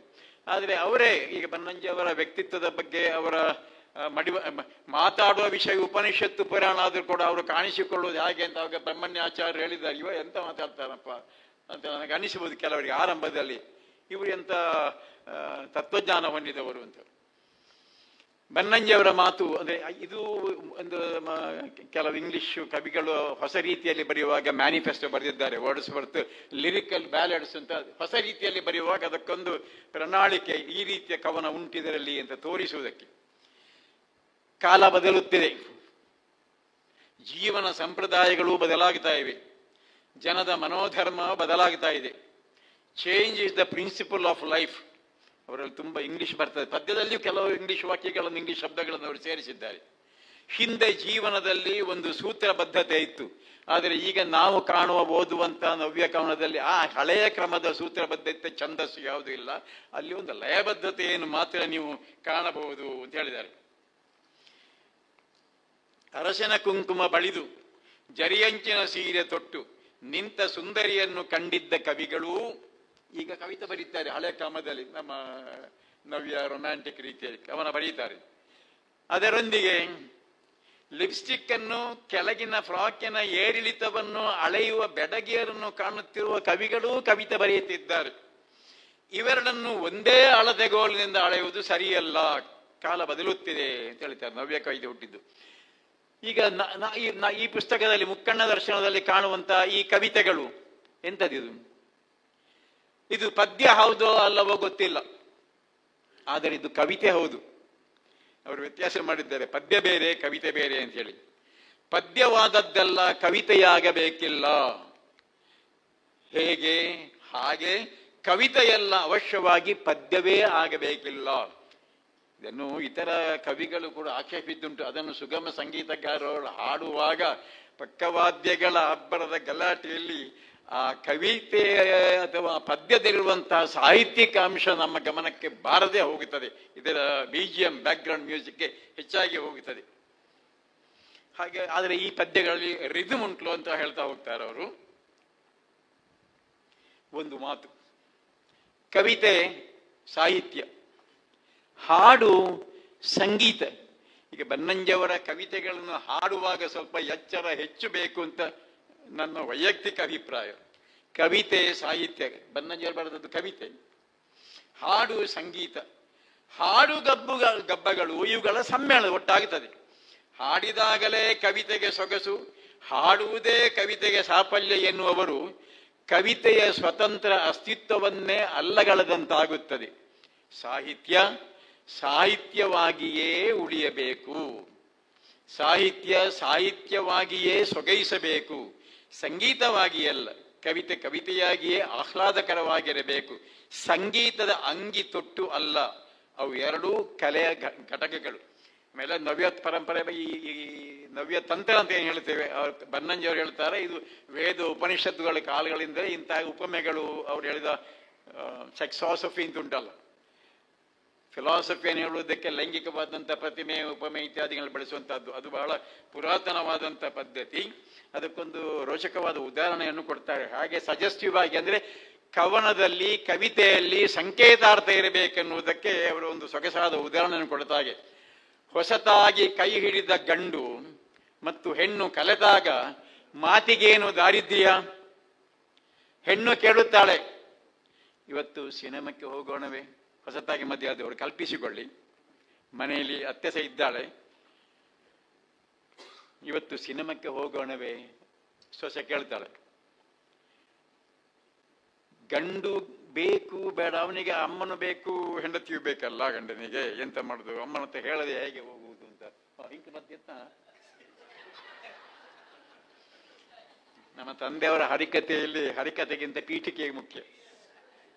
ಆದರೆ ಅವರೇ ಈಗ ಬನ್ನಂಜಿಯವರ ವ್ಯಕ್ತಿತ್ವದ ಬಗ್ಗೆ, ಅವರ ಮಾತಾಡುವ ವಿಷಯ ಉಪನಿಷತ್ತು ಪುರಾಣ ಆದರೂ ಕೂಡ ಅವರು ಕಾಣಿಸಿಕೊಳ್ಳುವುದು ಹೇಗೆ ಅಂತ ಅವಾಗ ಬ್ರಹ್ಮಣ್ಯಾಚಾರ್ಯ ಹೇಳಿದ್ದಾರೆ. ಇವ ಎಂತ ಮಾತಾಡ್ತಾರಪ್ಪ ಅಂತ ನನಗೆ ಅನಿಸಬಹುದು ಕೆಲವರಿಗೆ ಆರಂಭದಲ್ಲಿ, ಇವರು ಎಂತ ತತ್ವಜ್ಞಾನ ಹೊಂದಿದವರು ಅಂತ. ಬನ್ನಂಜಿಯವರ ಮಾತು ಅಂದರೆ ಇದು ಒಂದು ಕೆಲವು ಇಂಗ್ಲಿಷ್ ಕವಿಗಳು ಹೊಸ ರೀತಿಯಲ್ಲಿ ಬರೆಯುವಾಗ ಮ್ಯಾನಿಫೆಸ್ಟೋ ಬರೆದಿದ್ದಾರೆ. ವರ್ಡ್ಸ್ವರ್ತ್ ಲಿರಿಕಲ್ ಬ್ಯಾಲೆಡ್ಸ್ ಅಂತ ಹೊಸ ರೀತಿಯಲ್ಲಿ ಬರೆಯುವಾಗ ಅದಕ್ಕೊಂದು ಪ್ರಣಾಳಿಕೆ, ಈ ರೀತಿಯ ಕವನ ಉಂಟಿದರಲ್ಲಿ ಅಂತ ತೋರಿಸುವುದಕ್ಕೆ. ಕಾಲ ಬದಲುತ್ತಿದೆ, ಜೀವನ ಸಂಪ್ರದಾಯಗಳು ಬದಲಾಗ್ತಾ ಇವೆ, ಜನದ ಮನೋಧರ್ಮ ಬದಲಾಗ್ತಾ ಇದೆ. Change is the principle of life. ಅವರಲ್ಲಿ ತುಂಬ ಇಂಗ್ಲಿಷ್ ಬರ್ತದೆ. ಪದ್ಯದಲ್ಲಿಯೂ ಕೆಲವು ಇಂಗ್ಲಿಷ್ ವಾಕ್ಯಗಳನ್ನು, ಇಂಗ್ಲಿಷ್ ಶಬ್ದಗಳನ್ನು ಅವರು ಸೇರಿಸಿದ್ದಾರೆ. ಹಿಂದೆ ಜೀವನದಲ್ಲಿ ಒಂದು ಸೂತ್ರಬದ್ಧತೆ ಇತ್ತು. ಆದರೆ ಈಗ ನಾವು ಕಾಣುವ ಓದುವಂತ ನವ್ಯ ಕವನದಲ್ಲಿ ಆ ಹಳೆಯ ಕ್ರಮದ ಸೂತ್ರಬದ್ಧತೆ, ಛಂದಸ್ಸು ಯಾವುದೂ ಇಲ್ಲ. ಅಲ್ಲಿ ಒಂದು ಲಯಬದ್ಧತೆಯನ್ನು ಮಾತ್ರ ನೀವು ಕಾಣಬಹುದು ಅಂತ ಹೇಳಿದ್ದಾರೆ. ಅರಸನ ಕುಂಕುಮ ಬಳಿದು ಜರಿಯಂಚಿನ ಸೀರೆ ತೊಟ್ಟು ನಿಂತ ಸುಂದರಿಯನ್ನು ಕಂಡಿದ್ದ ಕವಿಗಳು ಈಗ ಕವಿತೆ ಬರೀತಾರೆ. ಹಳೆ ಕ್ರಮದಲ್ಲಿ ನಮ್ಮ ನವ್ಯ ರೊಮ್ಯಾಂಟಿಕ್ ರೀತಿಯಲ್ಲಿ ಕವನ ಬರೀತಾರೆ. ಅದರೊಂದಿಗೆ ಲಿಪ್ಸ್ಟಿಕ್ ಅನ್ನು, ಕೆಳಗಿನ ಫ್ರಾಕಿನ ಏರಿಳಿತವನ್ನು ಅಳೆಯುವ ಬೆಡಗಿಯರನ್ನು ಕಾಣುತ್ತಿರುವ ಕವಿಗಳೂ ಕವಿತೆ ಬರೆಯುತ್ತಿದ್ದಾರೆ. ಇವೆರಡನ್ನು ಒಂದೇ ಅಳತೆಗೋಲಿನಿಂದ ಅಳೆಯುವುದು ಸರಿಯಲ್ಲ, ಕಾಲ ಬದಲುತ್ತಿದೆ ಅಂತ ಹೇಳ್ತಾರೆ. ನವ್ಯ ಕವಿತೆ ಹುಟ್ಟಿದ್ದು ಈಗ ಈ ಪುಸ್ತಕದಲ್ಲಿ ಮುಕ್ಕಣ್ಣ ದರ್ಶನದಲ್ಲಿ ಕಾಣುವಂತ ಈ ಕವಿತೆಗಳು ಎಂಥದಿದು? ಇದು ಪದ್ಯ ಹೌದೋ ಅಲ್ಲವೋ ಗೊತ್ತಿಲ್ಲ, ಆದರೆ ಇದು ಕವಿತೆ ಹೌದು. ಅವರು ವ್ಯತ್ಯಾಸ ಮಾಡಿದ್ದಾರೆ, ಪದ್ಯ ಬೇರೆ ಕವಿತೆ ಬೇರೆ ಅಂತ ಹೇಳಿ. ಪದ್ಯವಾದದ್ದೆಲ್ಲ ಕವಿತೆಯಾಗಬೇಕಿಲ್ಲ. ಹೇಗೆ? ಹಾಗೆ ಕವಿತೆಯೆಲ್ಲ ಅವಶ್ಯವಾಗಿ ಪದ್ಯವೇ ಆಗಬೇಕಿಲ್ಲ. ಇದನ್ನು ಇತರ ಕವಿಗಳು ಕೂಡ ಆಕ್ಷೇಪಿದ್ದುಂಟು. ಅದನ್ನು ಸುಗಮ ಸಂಗೀತಗಾರರು ಹಾಡುವಾಗ ಪಕ್ಕವಾದ್ಯಗಳ ಅಬ್ಬರದ ಗಲಾಟೆಯಲ್ಲಿ ಆ ಕವಿತೆ ಅಥವಾ ಪದ್ಯದಲ್ಲಿರುವಂತಹ ಸಾಹಿತ್ಯಿಕ ಅಂಶ ನಮ್ಮ ಗಮನಕ್ಕೆ ಬಾರದೆ ಹೋಗುತ್ತದೆ. ಇದರ BGM ಬ್ಯಾಕ್ಗ್ರೌಂಡ್ ಮ್ಯೂಸಿಕ್ಗೆ ಹೆಚ್ಚಾಗಿ ಹೋಗುತ್ತದೆ. ಹಾಗೆ ಆದರೆ ಈ ಪದ್ಯಗಳಲ್ಲಿ ರಿದಮ್ ಉಂಟು ಅಂತ ಹೇಳ್ತಾ ಹೋಗ್ತಾರೆ ಅವರು. ಒಂದು ಮಾತು, ಕವಿತೆ ಸಾಹಿತ್ಯ, ಹಾಡು ಸಂಗೀತ. ಈಗ ಬನ್ನಂಜಿಯವರ ಕವಿತೆಗಳನ್ನು ಹಾಡುವಾಗ ಸ್ವಲ್ಪ ಎಚ್ಚರ ಹೆಚ್ಚು ಬೇಕು ಅಂತ ನನ್ನ ವೈಯಕ್ತಿಕ ಅಭಿಪ್ರಾಯ. ಕವಿತೆ ಸಾಹಿತ್ಯ, ಬನ್ನಂಜಿಯವರು ಬರೆದದ್ದು ಕವಿತೆ, ಹಾಡು ಸಂಗೀತ. ಹಾಡು ಗಬ್ಬಗಳು ಇವುಗಳ ಸಮ್ಮೇಳನ ಒಟ್ಟಾಗುತ್ತದೆ. ಹಾಡಿದಾಗಲೇ ಕವಿತೆಗೆ ಸೊಗಸು, ಹಾಡುವುದೇ ಕವಿತೆಗೆ ಸಾಫಲ್ಯ ಎನ್ನುವವರು ಕವಿತೆಯ ಸ್ವತಂತ್ರ ಅಸ್ತಿತ್ವವನ್ನೇ ಅಲ್ಲಗಳೆದಂತಾಗುತ್ತದೆ. ಸಾಹಿತ್ಯ ಸಾಹಿತ್ಯವಾಗಿಯೇ ಉಳಿಯಬೇಕು, ಸಾಹಿತ್ಯ ಸಾಹಿತ್ಯವಾಗಿಯೇ ಸೊಗೈಸಬೇಕು, ಸಂಗೀತವಾಗಿಯಲ್ಲ. ಕವಿತೆ ಕವಿತೆಯಾಗಿಯೇ ಆಹ್ಲಾದಕರವಾಗಿರಬೇಕು, ಸಂಗೀತದ ಅಂಗಿ ತೊಟ್ಟು ಅಲ್ಲ. ಅವು ಎರಡೂ ಕಲೆಯ ಘಟಕಗಳು. ಆಮೇಲೆ ನವ್ಯ ಪರಂಪರೆ, ಈ ನವ್ಯ ತಂತ್ರ ಅಂತ ಏನು ಹೇಳ್ತೇವೆ, ಬನ್ನಂಜಿಯವರು ಹೇಳ್ತಾರೆ, ಇದು ವೇದ ಉಪನಿಷತ್ತುಗಳ ಕಾಲಗಳಿಂದ ಇಂತಹ ಉಪಮೆಗಳು, ಅವ್ರು ಹೇಳಿದ ಸೆಕ್ಸಾಸಫಿ ಅಂತ ಉಂಟಲ್ಲ, ಫಿಲಾಸಫಿಯನ್ನು ಹೇಳುವುದಕ್ಕೆ ಲೈಂಗಿಕವಾದಂಥ ಪ್ರತಿಮೆ, ಉಪಮೆ ಇತ್ಯಾದಿಗಳನ್ನು ಬಳಸುವಂತಹದ್ದು. ಅದು ಬಹಳ ಪುರಾತನವಾದಂಥ ಪದ್ಧತಿ. ಅದಕ್ಕೊಂದು ರೋಚಕವಾದ ಉದಾಹರಣೆಯನ್ನು ಕೊಡ್ತಾರೆ. ಹಾಗೆ ಸಜೆಸ್ಟಿವ್ ಆಗಿ, ಅಂದರೆ ಕವನದಲ್ಲಿ ಕವಿತೆಯಲ್ಲಿ ಸಂಕೇತಾರ್ಥ ಇರಬೇಕೆನ್ನುವುದಕ್ಕೆ ಅವರು ಒಂದು ಸೊಗಸಾದ ಉದಾಹರಣೆಯನ್ನು ಕೊಡ್ತಾರೆ. ಹೊಸತಾಗಿ ಕೈ ಹಿಡಿದ ಗಂಡು ಮತ್ತು ಹೆಣ್ಣು ಕಲೆತಾಗ ಮಾತಿಗೇನು ದಾರಿದ್ರ್ಯ? ಹೆಣ್ಣು ಕೇಳುತ್ತಾಳೆ, ಇವತ್ತು ಸಿನಿಮಾಕ್ಕೆ ಹೋಗೋಣವೇ? ಹೊಸತಾಗಿ ಮದುವೆ ಆದವರು ಕಲ್ಪಿಸಿಕೊಳ್ಳಿ, ಮನೆಯಲ್ಲಿ ಅತ್ತೆ ಸಹ ಇದ್ದಾಳೆ, ಇವತ್ತು ಸಿನಿಮಾಕ್ಕೆ ಹೋಗೋಣವೇ? ಸೊಸೆ ಕೇಳ್ತಾಳೆ. ಗಂಡು ಬೇಕು ಬೇಡ, ಅವನಿಗೆ ಅಮ್ಮನು ಬೇಕು ಹೆಂಡತಿಯು ಬೇಕಲ್ಲ ಗಂಡನಿಗೆ, ಎಂತ ಮಾಡುದು, ಅಮ್ಮನ ಹತ್ರ ಹೇಳದೆ ಹೇಗೆ ಹೋಗುವುದು ಅಂತ. ಹಿಂಗೆ ಮಧ್ಯತ್ತ ನಮ್ಮ ತಂದೆಯವರ ಹರಿಕತೆಯಲ್ಲಿ ಹರಿಕತೆಗಿಂತ ಪೀಠಿಕೆ ಮುಖ್ಯ,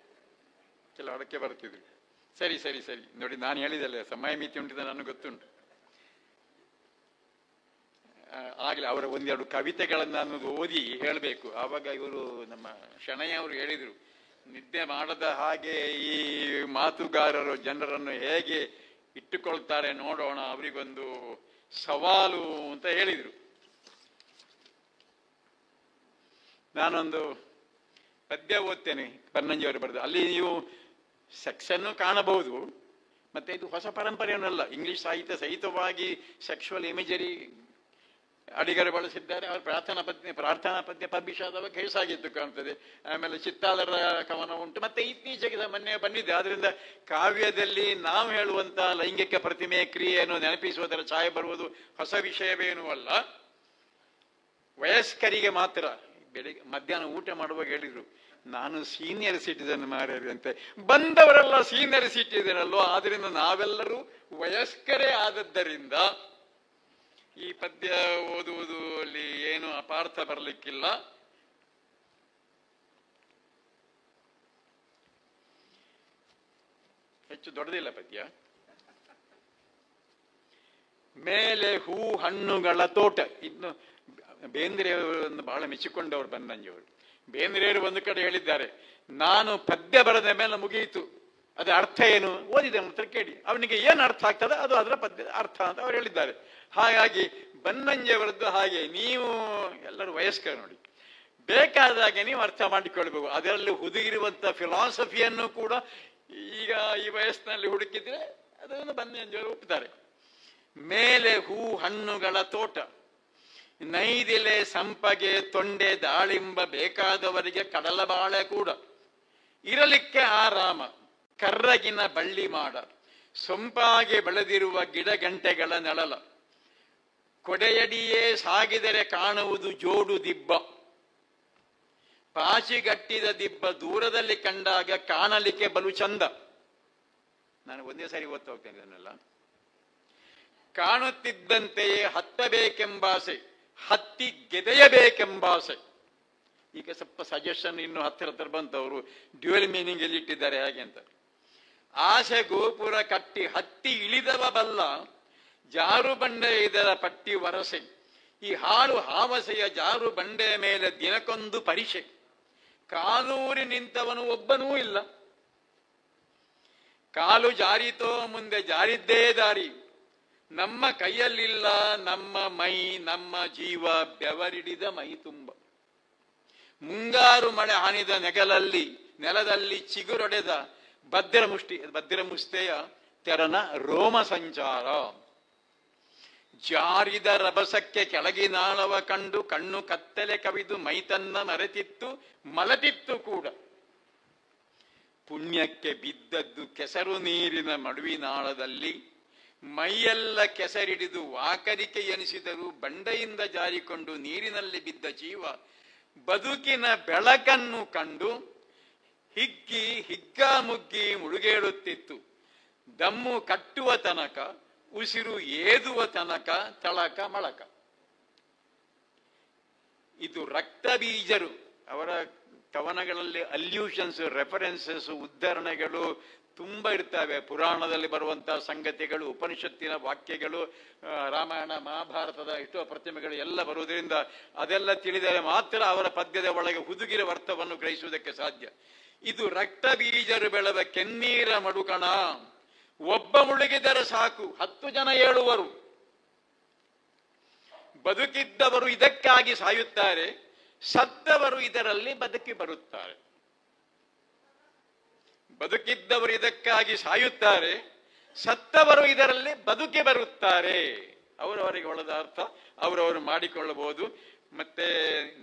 ಕೆಲವು ಅಡಕ್ಕೆ ಬರ್ತಿದ್ರು. ಸರಿ ಸರಿ ಸರಿ ನೋಡಿ, ನಾನು ಹೇಳಿದಲ್ಲ ಸಮಯ ಮಿತಿ ಉಂಟಿದ ನನಗೆ ಗೊತ್ತುಂಟು. ಆಗ್ಲೇ ಅವರ ಒಂದೆರಡು ಕವಿತೆಗಳನ್ನು ನಾನು ಓದಿ ಹೇಳಬೇಕು. ಆವಾಗ ಇವರು ನಮ್ಮ ಶಣಯ್ಯ ಅವರು ಹೇಳಿದರು, ನಿದ್ದೆ ಮಾಡದ ಹಾಗೆ ಈ ಮಾತುಗಾರರು ಜನರನ್ನು ಹೇಗೆ ಇಟ್ಟುಕೊಳ್ತಾರೆ ನೋಡೋಣ, ಅವರಿಗೊಂದು ಸವಾಲು ಅಂತ ಹೇಳಿದರು. ನಾನೊಂದು ಪದ್ಯ ಓದ್ತೇನೆ, ಬನ್ನಂಜಿಯವರು ಬರೆದು. ಅಲ್ಲಿ ನೀವು ಸೆಕ್ಸನ್ನು ಕಾಣಬಹುದು, ಮತ್ತೆ ಇದು ಹೊಸ ಪರಂಪರೆಯನ್ನಲ್ಲ, ಇಂಗ್ಲಿಷ್ ಸಾಹಿತ್ಯ ಸಹಿತವಾಗಿ ಸೆಕ್ಷುವಲ್ ಇಮೇಜರಿ ಅಡಿಗರು ಬಳಸಿದ್ದಾರೆ. ಅವರು ಪ್ರಾರ್ಥನಾ ಪದ್ಯ ಪಬ್ಲಿಷ್ ಆದವಾಗ ಕೇಸಾಗಿತ್ತು ಕಾಣ್ತದೆ. ಆಮೇಲೆ ಚಿತ್ತಾಲರ ಕವನ ಉಂಟು, ಮತ್ತೆ ಇತ್ತೀಚೆಗೆ ಮೊನ್ನೆ ಬಂದಿದೆ. ಆದ್ರಿಂದ ಕಾವ್ಯದಲ್ಲಿ ನಾವು ಹೇಳುವಂತ ಲೈಂಗಿಕ ಪ್ರತಿಮೆ ಕ್ರಿಯೆಯನ್ನು ನೆನಪಿಸುವುದರ ಛಾಯೆ ಬರುವುದು ಹೊಸ ವಿಷಯವೇನೂ ಅಲ್ಲ. ವಯಸ್ಕರಿಗೆ ಮಾತ್ರ. ಬೆಳಿಗ್ಗೆ ಮಧ್ಯಾಹ್ನ ಊಟ ಮಾಡುವಾಗ ಹೇಳಿದ್ರು, ನಾನು ಸೀನಿಯರ್ ಸಿಟಿಸನ್ ಮಾರ್ಯಾರಿ ಅಂತೆ. ಬಂದವರೆಲ್ಲ ಸೀನಿಯರ್ ಸಿಟಿಸನ್ ಅಲ್ವೋ, ಆದ್ರಿಂದ ನಾವೆಲ್ಲರೂ ವಯಸ್ಕರೇ ಆದದ್ದರಿಂದ ಈ ಪದ್ಯ ಓದುವುದು ಅಲ್ಲಿ ಏನು ಅಪಾರ್ಥ ಬರಲಿಕ್ಕಿಲ್ಲ. ಹೆಚ್ಚು ದೊಡ್ಡದಿಲ್ಲ ಪದ್ಯ. ಮೇಲೆ ಹೂ ಹಣ್ಣುಗಳ ತೋಟ. ಇನ್ನು ಬೇಂದ್ರೆಯವರನ್ನು ಬಹಳ ಮೆಚ್ಚಿಕೊಂಡವರು ಬನ್ನಂಜಿಯವರು. ಬೇಂದ್ರೆಯವರು ಒಂದು ಕಡೆ ಹೇಳಿದ್ದಾರೆ, ನಾನು ಪದ್ಯ ಬರೆದ ಮೇಲೆ ಮುಗಿಯಿತು, ಅದರ ಅರ್ಥ ಏನು ಓದಿದೆ ಮಾತ್ರ ಕೇಳಿ, ಅವನಿಗೆ ಏನು ಅರ್ಥ ಆಗ್ತದೆ ಅದು ಅದರ ಪದ್ಯದ ಅರ್ಥ ಅಂತ ಅವರು ಹೇಳಿದ್ದಾರೆ. ಹಾಗಾಗಿ ಬನ್ನಂಜಿಯವರದ್ದು ಹಾಗೆ, ನೀವು ಎಲ್ಲರೂ ವಯಸ್ಕರು ನೋಡಿ, ಬೇಕಾದಾಗೆ ನೀವು ಅರ್ಥ ಮಾಡಿಕೊಳ್ಬೇಕು. ಅದರಲ್ಲಿ ಹುದುಗಿರುವಂತ ಫಿಲಾಸಫಿಯನ್ನು ಕೂಡ ಈಗ ಈ ವಯಸ್ಸಿನಲ್ಲಿ ಹುಡುಕಿದ್ರೆ ಅದನ್ನು ಬನ್ನಂಜಿಯವರು ಒಪ್ಪುತ್ತಾರೆ. ಮೇಲೆ ಹೂ ಹಣ್ಣುಗಳ ತೋಟ, ನೈದಿಲೆ ಸಂಪಗೆ ತೊಂಡೆ ದಾಳಿಂಬ ಬೇಕಾದವರಿಗೆ ಕಡಲಬಾಳೆ ಕೂಡ, ಇರಲಿಕ್ಕೆ ಆರಾಮ ಕರ್ರಗಿನ ಬಳ್ಳಿ ಮಾಡ, ಸೊಂಪಾಗಿ ಬೆಳೆದಿರುವ ಗಿಡ ಗಂಟೆಗಳ ನೆಳಲ, ಕೊಡೆಯಡಿಯೇ ಸಾಗಿದರೆ ಕಾಣುವುದು ಜೋಡು ದಿಬ್ಬ, ಪಾಚಿಗಟ್ಟಿದ ದಿಬ್ಬ ದೂರದಲ್ಲಿ ಕಂಡಾಗ ಕಾಣಲಿಕ್ಕೆ ಬಲು ಚಂದ. ನಾನು ಒಂದೇ ಸಾರಿ ಓದ್ತಾ ಹೋಗ್ತೇನೆ ಇದನ್ನೆಲ್ಲ. ಕಾಣುತ್ತಿದ್ದಂತೆಯೇ ಹತ್ತಬೇಕೆಂಬಾಸೆ, ಹತ್ತಿ ಗೆದೆಯಬೇಕೆಂಬಾಸೆ. ಈಗ ಸ್ವಲ್ಪ ಸಜೆಷನ್ ಇನ್ನು ಹತ್ತಿರ ಬಂತವರು ಡ್ಯುಯಲ್ ಮೀನಿಂಗ್ ಎಲ್ಲಿ ಇಟ್ಟಿದ್ದಾರೆ ಹಾಗೆ ಅಂತ. ಆಸೆ ಗೋಪುರ ಕಟ್ಟಿ ಹತ್ತಿ ಇಳಿದವ ಬಲ್ಲ, ಜಾರು ಬಂಡೆ ಇದರ ಪಟ್ಟಿ ವರಸೆ, ಈ ಹಾಳು ಹಾವಸೆಯ ಜಾರು ಬಂಡೆಯ ಮೇಲೆ ದಿನಕ್ಕೊಂದು ಪರಿಷೆ, ಕಾಲೂರಿ ನಿಂತವನು ಒಬ್ಬನೂ ಇಲ್ಲ, ಕಾಲು ಜಾರಿತೋ ಮುಂದೆ ಜಾರಿದ್ದೇ ದಾರಿ, ನಮ್ಮ ಕೈಯಲ್ಲಿಲ್ಲ ನಮ್ಮ ಮೈ ನಮ್ಮ ಜೀವ ಬೆವರಿಡಿದ ಮೈ ತುಂಬ, ಮುಂಗಾರು ಮಳೆ ಹಾನಿದ ನೆಲದಲ್ಲಿ ಚಿಗುರೊಡೆದ ಭದ್ರಮುಷ್ತೆಯ ತೆರನ ರೋಮ ಸಂಚಾರ, ಜಾರಿದ ರಭಸಕ್ಕೆ ಕೆಳಗಿನಾಳವ ಕಂಡು ಕಣ್ಣು ಕತ್ತಲೆ ಕವಿದು ಮೈತನ್ನ ಮರೆತಿತ್ತು ಮಲತಿತ್ತು ಕೂಡ, ಪುಣ್ಯಕ್ಕೆ ಬಿದ್ದದ್ದು ಕೆಸರು ನೀರಿನ ಮಡುವಿನಾಳದಲ್ಲಿ, ಮೈಯೆಲ್ಲ ಕೆಸರಿಡಿದು ವಾಕರಿಕೆ ಎನಿಸಿದರೂ ಬಂಡೆಯಿಂದ ಜಾರಿಕೊಂಡು ನೀರಿನಲ್ಲಿ ಬಿದ್ದ ಜೀವ ಬದುಕಿನ ಬೆಳಕನ್ನು ಕಂಡು ಹಿಗ್ಗಾಮುಗ್ಗಿ ಮುಳುಗೇಳುತ್ತಿತ್ತು, ದಮ್ಮು ಕಟ್ಟುವ ತನಕ ಉಸಿರು ಏದುವ ತನಕ ತಳಕ ಮಳಕ. ಇದು ರಕ್ತ ಬೀಜರು. ಅವರ ಕವನಗಳಲ್ಲಿ ಅಲ್ಯೂಷನ್ಸ್, ರೆಫರೆನ್ಸಸ್, ಉದ್ಧರಣೆಗಳು ತುಂಬ ಇರ್ತವೆ. ಪುರಾಣದಲ್ಲಿ ಬರುವಂತಹ ಸಂಗತಿಗಳು, ಉಪನಿಷತ್ತಿನ ವಾಕ್ಯಗಳು, ರಾಮಾಯಣ ಮಹಾಭಾರತದ ಎಷ್ಟೋ ಪ್ರತಿಮೆಗಳು ಎಲ್ಲ ಬರುವುದರಿಂದ ಅದೆಲ್ಲ ತಿಳಿದರೆ ಮಾತ್ರ ಅವರ ಪದ್ಯದ ಒಳಗೆ ಹುದುಗಿರುವ ಅರ್ಥವನ್ನು ಗ್ರಹಿಸುವುದಕ್ಕೆ ಸಾಧ್ಯ. ಇದು ರಕ್ತ ಬೀಜರು ಬೆಳೆದ ಕೆನ್ನೀರ ಮಡುಕಣ, ಒಬ್ಬ ಮುಳುಗಿದರೆ ಸಾಕು 10 ಜನ ಏಳುವರು, ಬದುಕಿದ್ದವರು ಇದಕ್ಕಾಗಿ ಸಾಯುತ್ತಾರೆ, ಸತ್ತವರು ಇದರಲ್ಲಿ ಬದುಕಿ ಬರುತ್ತಾರೆ. ಬದುಕಿದ್ದವರು ಇದಕ್ಕಾಗಿ ಸಾಯುತ್ತಾರೆ, ಸತ್ತವರು ಇದರಲ್ಲಿ ಬದುಕಿ ಬರುತ್ತಾರೆ. ಅವರವರಿಗೆ ಒಳದ ಅರ್ಥ ಅವರವರು ಮಾಡಿಕೊಳ್ಳಬಹುದು. ಮತ್ತೆ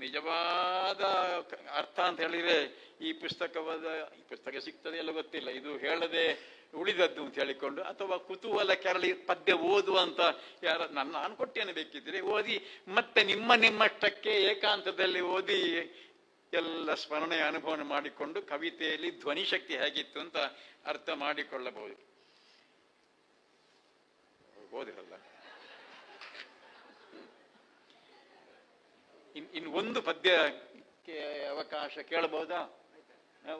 ನಿಜವಾದ ಅರ್ಥ ಅಂತ ಹೇಳಿದ್ರೆ ಈ ಪುಸ್ತಕ ಸಿಗ್ತದೆ ಎಲ್ಲ ಗೊತ್ತಿಲ್ಲ, ಇದು ಹೇಳದೆ ಉಳಿದದ್ದು ಅಂತ ಹೇಳಿಕೊಂಡು, ಅಥವಾ ಕುತೂಹಲ ಕೆರಳಿ ಪದ್ಯ ಓದುವಂತ ನಾನು ಕೊಟ್ಟೇನೆ, ಬೇಕಿದ್ರೆ ಓದಿ ಮತ್ತೆ ನಿಮ್ಮಷ್ಟಕ್ಕೆ ಏಕಾಂತದಲ್ಲಿ ಓದಿ ಎಲ್ಲ ಸ್ಮರಣೆಯ ಅನುಭವ ಮಾಡಿಕೊಂಡು ಕವಿತೆಯಲ್ಲಿ ಧ್ವನಿ ಶಕ್ತಿ ಹೇಗಿತ್ತು ಅಂತ ಅರ್ಥ ಮಾಡಿಕೊಳ್ಳಬಹುದು. ಓದಿರಲ್ಲ. ಇನ್ನು ಒಂದು ಪದ್ಯಕ್ಕೆ ಅವಕಾಶ ಕೇಳಬಹುದಾ?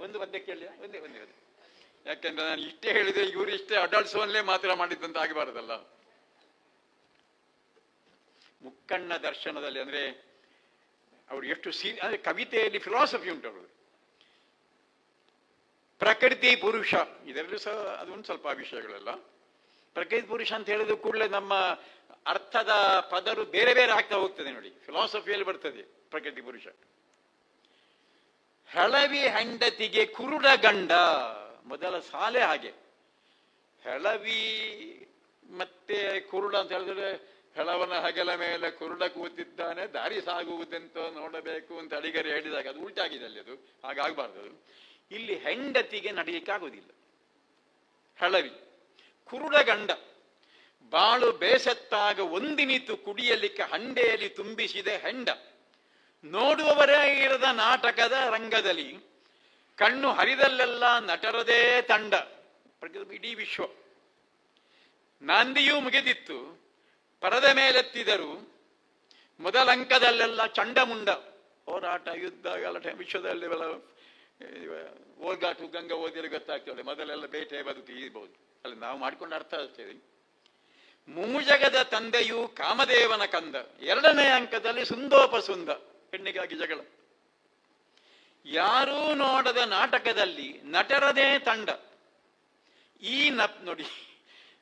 ಒಂದು ಪದ್ಯ ಕೇಳಿ. ಒಂದೇ ಒಂದೇ ಒಂದೇ. ಯಾಕೆಂದ್ರೆ ನಾನು ಇಷ್ಟೇ ಹೇಳಿದ್ರೆ ಇವರು ಇಷ್ಟೇ ಅಡಲ್ಟ್ಸ್ ಓನ್ಲೇ ಮಾತ್ರ ಮಾಡಿದ್ದಂತ ಆಗಬಾರದಲ್ಲ. ಮುಕ್ಕಣ್ಣ ದರ್ಶನದಲ್ಲಿ ಅಂದ್ರೆ ಅವರು ಎಷ್ಟು ಅಂದ್ರೆ ಕವಿತೆಯಲ್ಲಿ ಫಿಲಾಸಫಿ ಉಂಟು ಅವರು. ಪ್ರಕೃತಿ ಪುರುಷ ಇದರಲ್ಲೂ ಸಹ ಅದೊಂದು ಸ್ವಲ್ಪ ವಿಷಯಗಳೆಲ್ಲ. ಪ್ರಕೃತಿ ಪುರುಷ ಅಂತ ಹೇಳಿದ ಕೂಡಲೇ ನಮ್ಮ ಅರ್ಥದ ಪದರು ಬೇರೆ ಬೇರೆ ಆಗ್ತಾ ಹೋಗ್ತದೆ ನೋಡಿ. ಫಿಲಾಸಫಿಯಲ್ಲಿ ಬರ್ತದೆ ಪ್ರಕೃತಿ ಪುರುಷ. ಹೆಳವಿ ಹೆಂಡತಿಗೆ ಕುರುಡ ಗಂಡ, ಮೊದಲ ಸಾಲೆ ಹಾಗೆ. ಹೆಳವಿ ಮತ್ತೆ ಕುರುಡ ಅಂತ ಹೇಳಿದ್ರೆ, ಹೆಳವನ ಹಗಲ ಮೇಲೆ ಕುರುಡ ಕೂತಿದ್ದಾನೆ, ದಾರಿ ಸಾಗುವುದೆಂತ ನೋಡಬೇಕು ಅಂತ ಅಡಿಗರು ಹೇಳಿದಾಗ ಅದು ಉಲ್ಟಾಗಿದೆ ಅಲ್ಲಿ. ಅದು ಹಾಗಾಗಬಾರ್ದು. ಅದು ಇಲ್ಲಿ ಹೆಂಡತಿಗೆ ನಡೆಯಲಿಕ್ಕೆ ಆಗುವುದಿಲ್ಲ. ಹೆಳವಿ ಕುರುಡ ಗಂಡ, ಬಾಳು ಬೇಸತ್ತಾಗ ಒಂದಿನಿತು ಕುಡಿಯಲಿಕ್ಕೆ ಹಂಡೆಯಲ್ಲಿ ತುಂಬಿಸಿದೆ ಹೆಂಡ. ನೋಡುವವರೇ ಇರದ ನಾಟಕದ ರಂಗದಲ್ಲಿ ಕಣ್ಣು ಹರಿದಲ್ಲೆಲ್ಲ ನಟರದೇ ತಂಡ. ಇಡೀ ವಿಶ್ವ ನಾಂದಿಯೂ ಮುಗಿದಿತ್ತು, ಪರದ ಮೇಲೆತ್ತಿದರು ಮೊದಲಂಕದಲ್ಲೆಲ್ಲ ಚಂಡಮುಂಡ. ಹೋರಾಟ, ಯುದ್ಧ, ಗಲಾಟೆ ವಿಶ್ವದಲ್ಲಿ ಓಗಾಟು ಗಂಗಾ ಓದಿದ್ರೆ ಗೊತ್ತಾಗ್ತದೆ. ಮೊದಲೆಲ್ಲ ಬೇಟೆ ಬದುಕಿ ಇರ್ಬೋದು. ಅಲ್ಲಿ ನಾವು ಮಾಡಿಕೊಂಡು ಅರ್ಥ ಆಗ್ತೇವೆ. ಮೂಜಗದ ತಂದೆಯು ಕಾಮದೇವನ ಕಂದ. ಎರಡನೇ ಅಂಕದಲ್ಲಿ ಸುಂದೋಪಸುಂದ, ಹೆಣ್ಣಿಗಾಗಿ ಜಗಳ. ಯಾರೂ ನೋಡದ ನಾಟಕದಲ್ಲಿ ನಟರದೇ ತಂಡ. ಈ ನೋಡಿ,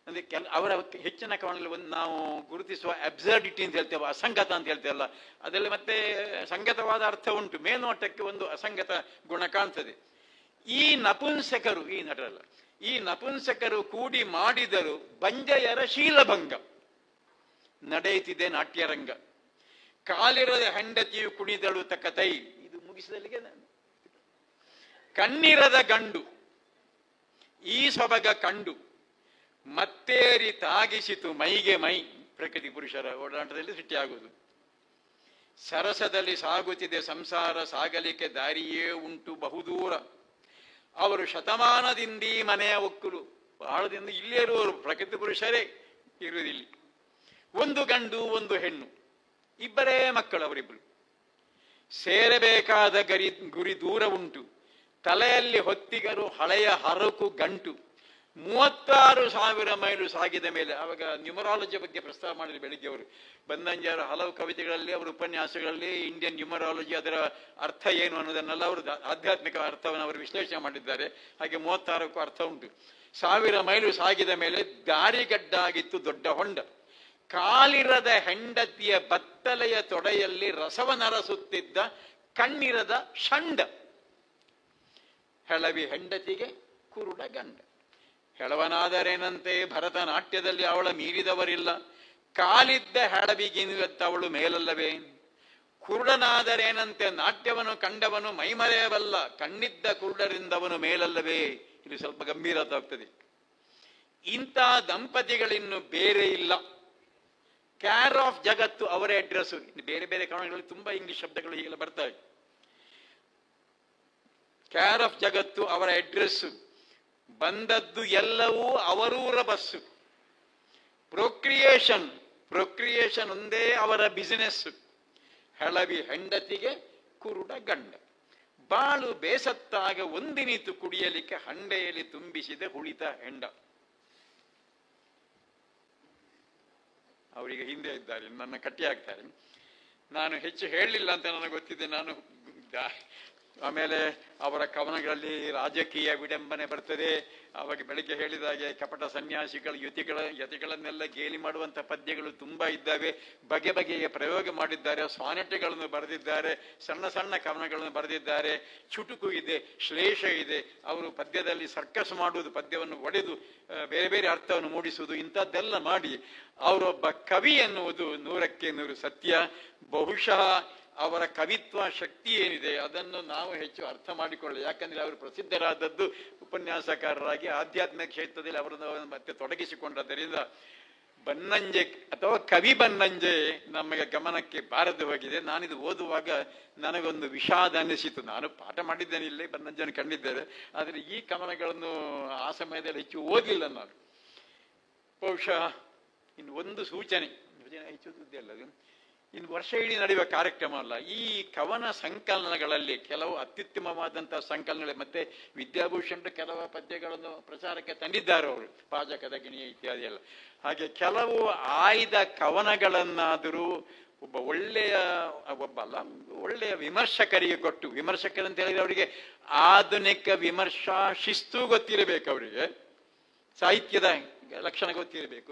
ಅಂದ್ರೆ ಅವರ ಹೆಚ್ಚಿನ ಕವನದಲ್ಲಿ ಒಂದು ನಾವು ಗುರುತಿಸುವ ಅಬ್ಸರ್ಡಿಟಿ ಅಂತ ಹೇಳ್ತೇವೆ, ಅಸಂಗತ ಅಂತ ಹೇಳ್ತೇವಲ್ಲ, ಅದರಲ್ಲಿ ಮತ್ತೆ ಸಂಗತವಾದ ಅರ್ಥ ಉಂಟು. ಮೇಲ್ನೋಟಕ್ಕೆ ಒಂದು ಅಸಂಗತ ಗುಣ ಕಾಣ್ತದೆ. ಈ ನಪುಂಸಕರು, ಈ ನಟರಲ್ಲ, ಈ ನಪುಂಸಕರು ಕೂಡಿ ಮಾಡಿದರು ಬಂಜೆಯರ ಶೀಲಭಂಗ. ನಡೆಯುತ್ತಿದೆ ನಾಟ್ಯರಂಗ. ಕಾಲಿರದ ಹೆಂಡತಿಯು ಕುಣಿದಳು ತಕತೈ. ಇದು ಮುಗಿಸಿದಲ್ಲಿಗೆ ಕಣ್ಣಿರದ ಗಂಡು ಈ ಸೊಬಗ ಕಂಡು ಮತ್ತೇರಿ ತಾಗಿಸಿತು ಮೈಗೆ ಮೈ. ಪ್ರಕೃತಿ ಪುರುಷರ ಓಡಾಟದಲ್ಲಿ ಸೃಷ್ಟಿಯಾಗುವುದು. ಸರಸದಲ್ಲಿ ಸಾಗುತ್ತಿದೆ ಸಂಸಾರ, ಸಾಗಲಿಕ್ಕೆ ದಾರಿಯೇ ಉಂಟು ಬಹುದೂರ. ಅವರು ಶತಮಾನದಿಂದೀ ಮನೆಯ ಒಕ್ಕಲು, ಬಹಳದಿಂದ ಇಲ್ಲೇ ಇರುವವರು ಪ್ರಕೃತಿ ಪುರುಷರೇ ಇರುವುದಿಲ್ಲ. ಒಂದು ಗಂಡು ಒಂದು ಹೆಣ್ಣು, ಇಬ್ಬರೇ ಮಕ್ಕಳು ಅವರಿಬ್ಬರು. ಸೇರಬೇಕಾದ ಗುರಿ ದೂರ ಉಂಟು, ತಲೆಯಲ್ಲಿ ಹೊತ್ತಿಗರು ಹಳೆಯ ಹರಕು ಗಂಟು. 36,000 ಮೈಲು ಸಾಗಿದ ಮೇಲೆ. ಆವಾಗ ನ್ಯೂಮರಾಲಜಿ ಬಗ್ಗೆ ಪ್ರಸ್ತಾವ ಮಾಡಿದ್ರು ಬೆಳಿಗ್ಗೆ ಅವರು. ಬನ್ನಂಜಾರ ಹಲವು ಕವಿತೆಗಳಲ್ಲಿ, ಅವರ ಉಪನ್ಯಾಸಗಳಲ್ಲಿ ಇಂಡಿಯನ್ ನ್ಯೂಮರಾಲಜಿ, ಅದರ ಅರ್ಥ ಏನು ಅನ್ನೋದನ್ನೆಲ್ಲ ಅವರು ಆಧ್ಯಾತ್ಮಿಕ ಅರ್ಥವನ್ನು ಅವರು ವಿಶ್ಲೇಷಣೆ ಮಾಡಿದ್ದಾರೆ. ಹಾಗೆ 36ಕ್ಕೂ ಅರ್ಥ ಉಂಟು. 1000 ಮೈಲು ಸಾಗಿದ ಮೇಲೆ ದಾರಿಗಡ್ಡಾಗಿತ್ತು ದೊಡ್ಡ ಹೊಂಡ. ಕಾಲಿರದ ಹೆಂಡತಿಯ ಬತ್ತಲೆಯ ತೊಡೆಯಲ್ಲಿ ರಸವನರಸುತ್ತಿದ್ದ ಕಣ್ಣಿರದ ಷಂಡ. ಹೆಳವಿ ಹೆಂಡತಿಗೆ ಕುರುಡ ಗಂಡ. ಹೆಳವನಾದರೇನಂತೆ ಭರತನಾಟ್ಯದಲ್ಲಿ ಅವಳ ಮೀರಿದವರಿಲ್ಲ. ಕಾಲಿದ್ದ ಹೆಳವಿಗಿಂತವಳು ಮೇಲಲ್ಲವೇ. ಕುರುಡನಾದರೇನಂತೆ ನಾಟ್ಯವನ್ನು ಕಂಡವನು ಮೈಮರೆಯಬಲ್ಲ. ಕಣ್ಣಿದ್ದ ಕುರುಡರಿಂದವನು ಮೇಲಲ್ಲವೇ. ಇದು ಸ್ವಲ್ಪ ಗಂಭೀರತೆ ಆಗ್ತದೆ. ಇಂಥ ದಂಪತಿಗಳಿನ್ನು ಬೇರೆ ಇಲ್ಲ. ಕ್ಯಾರ್ ಆಫ್ ಜಗತ್ತು ಅವರೇ ಅಡ್ರೆಸ್. ಬೇರೆ ಬೇರೆ ಕಾರಣಗಳಲ್ಲಿ ತುಂಬಾ ಇಂಗ್ಲಿಷ್ ಶಬ್ದಗಳು ಹೀಗೆಲ್ಲ ಬರ್ತವೆ. ಕ್ಯಾರ್ ಆಫ್ ಜಗತ್ತು ಅವರ ಅಡ್ರೆಸ್. ಬಂದದ್ದು ಎಲ್ಲವೂ ಅವರೂರ ಬಸ್ಸು. ಪ್ರೊಕ್ರಿಯೇಷನ್ ಒಂದೇ ಅವರ ಬಿಸಿನೆಸ್. ಹೆಳವಿ ಹೆಂಡತಿಗೆ ಕುರುಡ ಗಂಡ. ಬಾಳು ಬೇಸತ್ತಾಗ ಒಂದಿನಿತು ಕುಡಿಯಲಿಕ್ಕೆ ಹಂಡೆಯಲ್ಲಿ ತುಂಬಿಸಿದ ಹುಳಿತ ಹೆಂಡ. ಅವರಿಗೆ ಹಿಂದೆ ಇದ್ದಾರೆ, ನನ್ನ ಕಟ್ಟಿ ಹಾಕ್ತಾರೆ. ನಾನು ಹೆಚ್ಚು ಹೇಳಲಿಲ್ಲ ಅಂತ ನನಗೆ ಗೊತ್ತಿದೆ. ನಾನು ಆಮೇಲೆ ಅವರ ಕವನಗಳಲ್ಲಿ ರಾಜಕೀಯ ವಿಡಂಬನೆ ಬರ್ತದೆ. ಅವಾಗ ಬೆಳಿಗ್ಗೆ ಹೇಳಿದಾಗೆ ಕಪಟ ಸನ್ಯಾಸಿಗಳು ಯತಿಗಳನ್ನೆಲ್ಲ ಗೇಲಿ ಮಾಡುವಂಥ ಪದ್ಯಗಳು ತುಂಬಾ ಇದ್ದಾವೆ. ಬಗೆ ಬಗೆಯ ಪ್ರಯೋಗ ಮಾಡಿದ್ದಾರೆ. ಸಾನೆಟ್ಗಳನ್ನು ಬರೆದಿದ್ದಾರೆ, ಸಣ್ಣ ಸಣ್ಣ ಕವನಗಳನ್ನು ಬರೆದಿದ್ದಾರೆ. ಚುಟುಕು ಇದೆ, ಶ್ಲೇಷ ಇದೆ. ಅವರು ಪದ್ಯದಲ್ಲಿ ಸರ್ಕಸ್ ಮಾಡುವುದು, ಪದ್ಯವನ್ನು ಒಡೆದು ಬೇರೆ ಬೇರೆ ಅರ್ಥವನ್ನು ಮೂಡಿಸುವುದು, ಇಂಥದ್ದೆಲ್ಲ ಮಾಡಿ ಅವರೊಬ್ಬ ಕವಿ ಎನ್ನುವುದು 100ಕ್ಕೆ 100 ಸತ್ಯ. ಬಹುಶಃ ಅವರ ಕವಿತ್ವ ಶಕ್ತಿ ಏನಿದೆ ಅದನ್ನು ನಾವು ಹೆಚ್ಚು ಅರ್ಥ ಮಾಡಿಕೊಳ್ಳಿ. ಯಾಕಂದ್ರೆ ಅವರು ಪ್ರಸಿದ್ಧರಾದದ್ದು ಉಪನ್ಯಾಸಕಾರರಾಗಿ ಆಧ್ಯಾತ್ಮಿಕ ಕ್ಷೇತ್ರದಲ್ಲಿ ಅವರನ್ನು ಮತ್ತೆ ತೊಡಗಿಸಿಕೊಂಡದ್ದರಿಂದ ಬನ್ನಂಜೆ ಅಥವಾ ಕವಿ ಬನ್ನಂಜೆ ನಮಗೆ ಗಮನಕ್ಕೆ ಬಾರದೆ ಹೋಗಿದೆ. ನಾನಿದು ಓದುವಾಗ ನನಗೊಂದು ವಿಷಾದ ಅನ್ನಿಸಿತು. ನಾನು ಪಾಠ ಮಾಡಿದ್ದೇನೆ, ಇಲ್ಲೇ ಬನ್ನಂಜನ ಕಂಡಿದ್ದೇನೆ, ಆದರೆ ಈ ಕವನಗಳನ್ನು ಆ ಸಮಯದಲ್ಲಿ ಹೆಚ್ಚು ಓದಿಲ್ಲ ನಾನು. ಬಹುಶಃ ಇನ್ನು ಒಂದು ಸೂಚನೆ ಹೆಚ್ಚು ಸುದ್ದಿ ಅಲ್ಲ, ಇನ್ನು ವರ್ಷ ಇಡೀ ನಡೆಯುವ ಕಾರ್ಯಕ್ರಮ ಅಲ್ಲ. ಈ ಕವನ ಸಂಕಲನಗಳಲ್ಲಿ ಕೆಲವು ಅತ್ಯುತ್ತಮವಾದಂತಹ ಸಂಕಲನಗಳು, ಮತ್ತೆ ವಿದ್ಯಾಭೂಷಣ್ ಕೆಲವು ಪದ್ಯಗಳನ್ನು ಪ್ರಚಾರಕ್ಕೆ ತಂದಿದ್ದಾರೆ ಅವರು, ಪಾಜಕದ ಗಿಣಿಯ ಇತ್ಯಾದಿ ಎಲ್ಲ. ಹಾಗೆ ಕೆಲವು ಆಯ್ದ ಕವನಗಳನ್ನಾದರೂ ಒಳ್ಳೆಯ ವಿಮರ್ಶಕರಿಗೆ ಕೊಟ್ಟು, ವಿಮರ್ಶಕರಂತ ಹೇಳಿದ್ರೆ ಅವರಿಗೆ ಆಧುನಿಕ ವಿಮರ್ಶಾ ಶಿಸ್ತು ಗೊತ್ತಿರಬೇಕು, ಅವರಿಗೆ ಸಾಹಿತ್ಯದ ಲಕ್ಷಣ ಗೊತ್ತಿರಬೇಕು.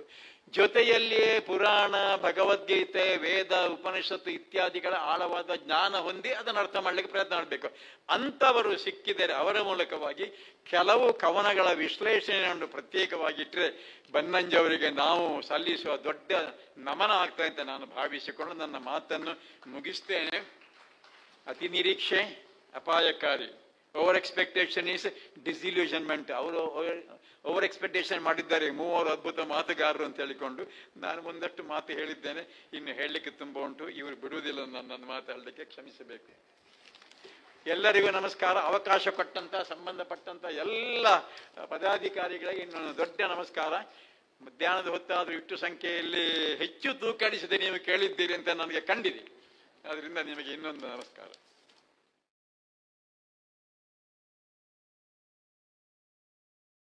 ಜೊತೆಯಲ್ಲಿಯೇ ಪುರಾಣ, ಭಗವದ್ಗೀತೆ, ವೇದ, ಉಪನಿಷತ್ತು ಇತ್ಯಾದಿಗಳ ಆಳವಾದ ಜ್ಞಾನ ಹೊಂದಿ ಅದನ್ನು ಅರ್ಥ ಮಾಡಲಿಕ್ಕೆ ಪ್ರಯತ್ನ ಮಾಡಬೇಕು. ಅಂಥವರು ಸಿಕ್ಕಿದರೆ ಅವರ ಮೂಲಕವಾಗಿ ಕೆಲವು ಕವನಗಳ ವಿಶ್ಲೇಷಣೆಯನ್ನು ಪ್ರತ್ಯೇಕವಾಗಿಟ್ಟರೆ ಬನ್ನಂಜವರಿಗೆ ನಾವು ಸಲ್ಲಿಸುವ ದೊಡ್ಡ ನಮನ ಆಗ್ತಾ ಅಂತ ನಾನು ಭಾವಿಸಿಕೊಂಡು ನನ್ನ ಮಾತನ್ನು ಮುಗಿಸ್ತೇನೆ. ಅತಿ ನಿರೀಕ್ಷೆ ಅಪಾಯಕಾರಿ. Over expectation is disillusionment. ಅವರು ಓವರ್ ಎಕ್ಸ್ಪೆಕ್ಟೇಷನ್ ಮಾಡಿದ್ದಾರೆ ಮೂವರು ಅದ್ಭುತ ಮಾತುಗಾರರು ಅಂತ ಹೇಳಿಕೊಂಡು ನಾನು ಒಂದಷ್ಟು ಮಾತು ಹೇಳಿದ್ದೇನೆ. ಇನ್ನು ಹೇಳಲಿಕ್ಕೆ ತುಂಬ ಉಂಟು, ಇವರು ಬಿಡುವುದಿಲ್ಲ ನನ್ನ ಮಾತಾಡಲಿಕ್ಕೆ, ಕ್ಷಮಿಸಬೇಕು. ಎಲ್ಲರಿಗೂ ನಮಸ್ಕಾರ. ಅವಕಾಶ ಕೊಟ್ಟಂತ ಸಂಬಂಧಪಟ್ಟಂತ ಎಲ್ಲ ಪದಾಧಿಕಾರಿಗಳಿಗೆ ಇನ್ನೊಂದು ದೊಡ್ಡ ನಮಸ್ಕಾರ. ಮಧ್ಯಾಹ್ನದ ಹೊತ್ತಾದರೂ ಇಷ್ಟು ಸಂಖ್ಯೆಯಲ್ಲಿ ಹೆಚ್ಚು ತೂಕಡಿಸದೆ ನೀವು ಕೇಳಿದ್ದೀರಿ ಅಂತ ನನಗೆ ಕಂಡಿದೆ. ಅದರಿಂದ ನಿಮಗೆ ಇನ್ನೊಂದು ನಮಸ್ಕಾರ.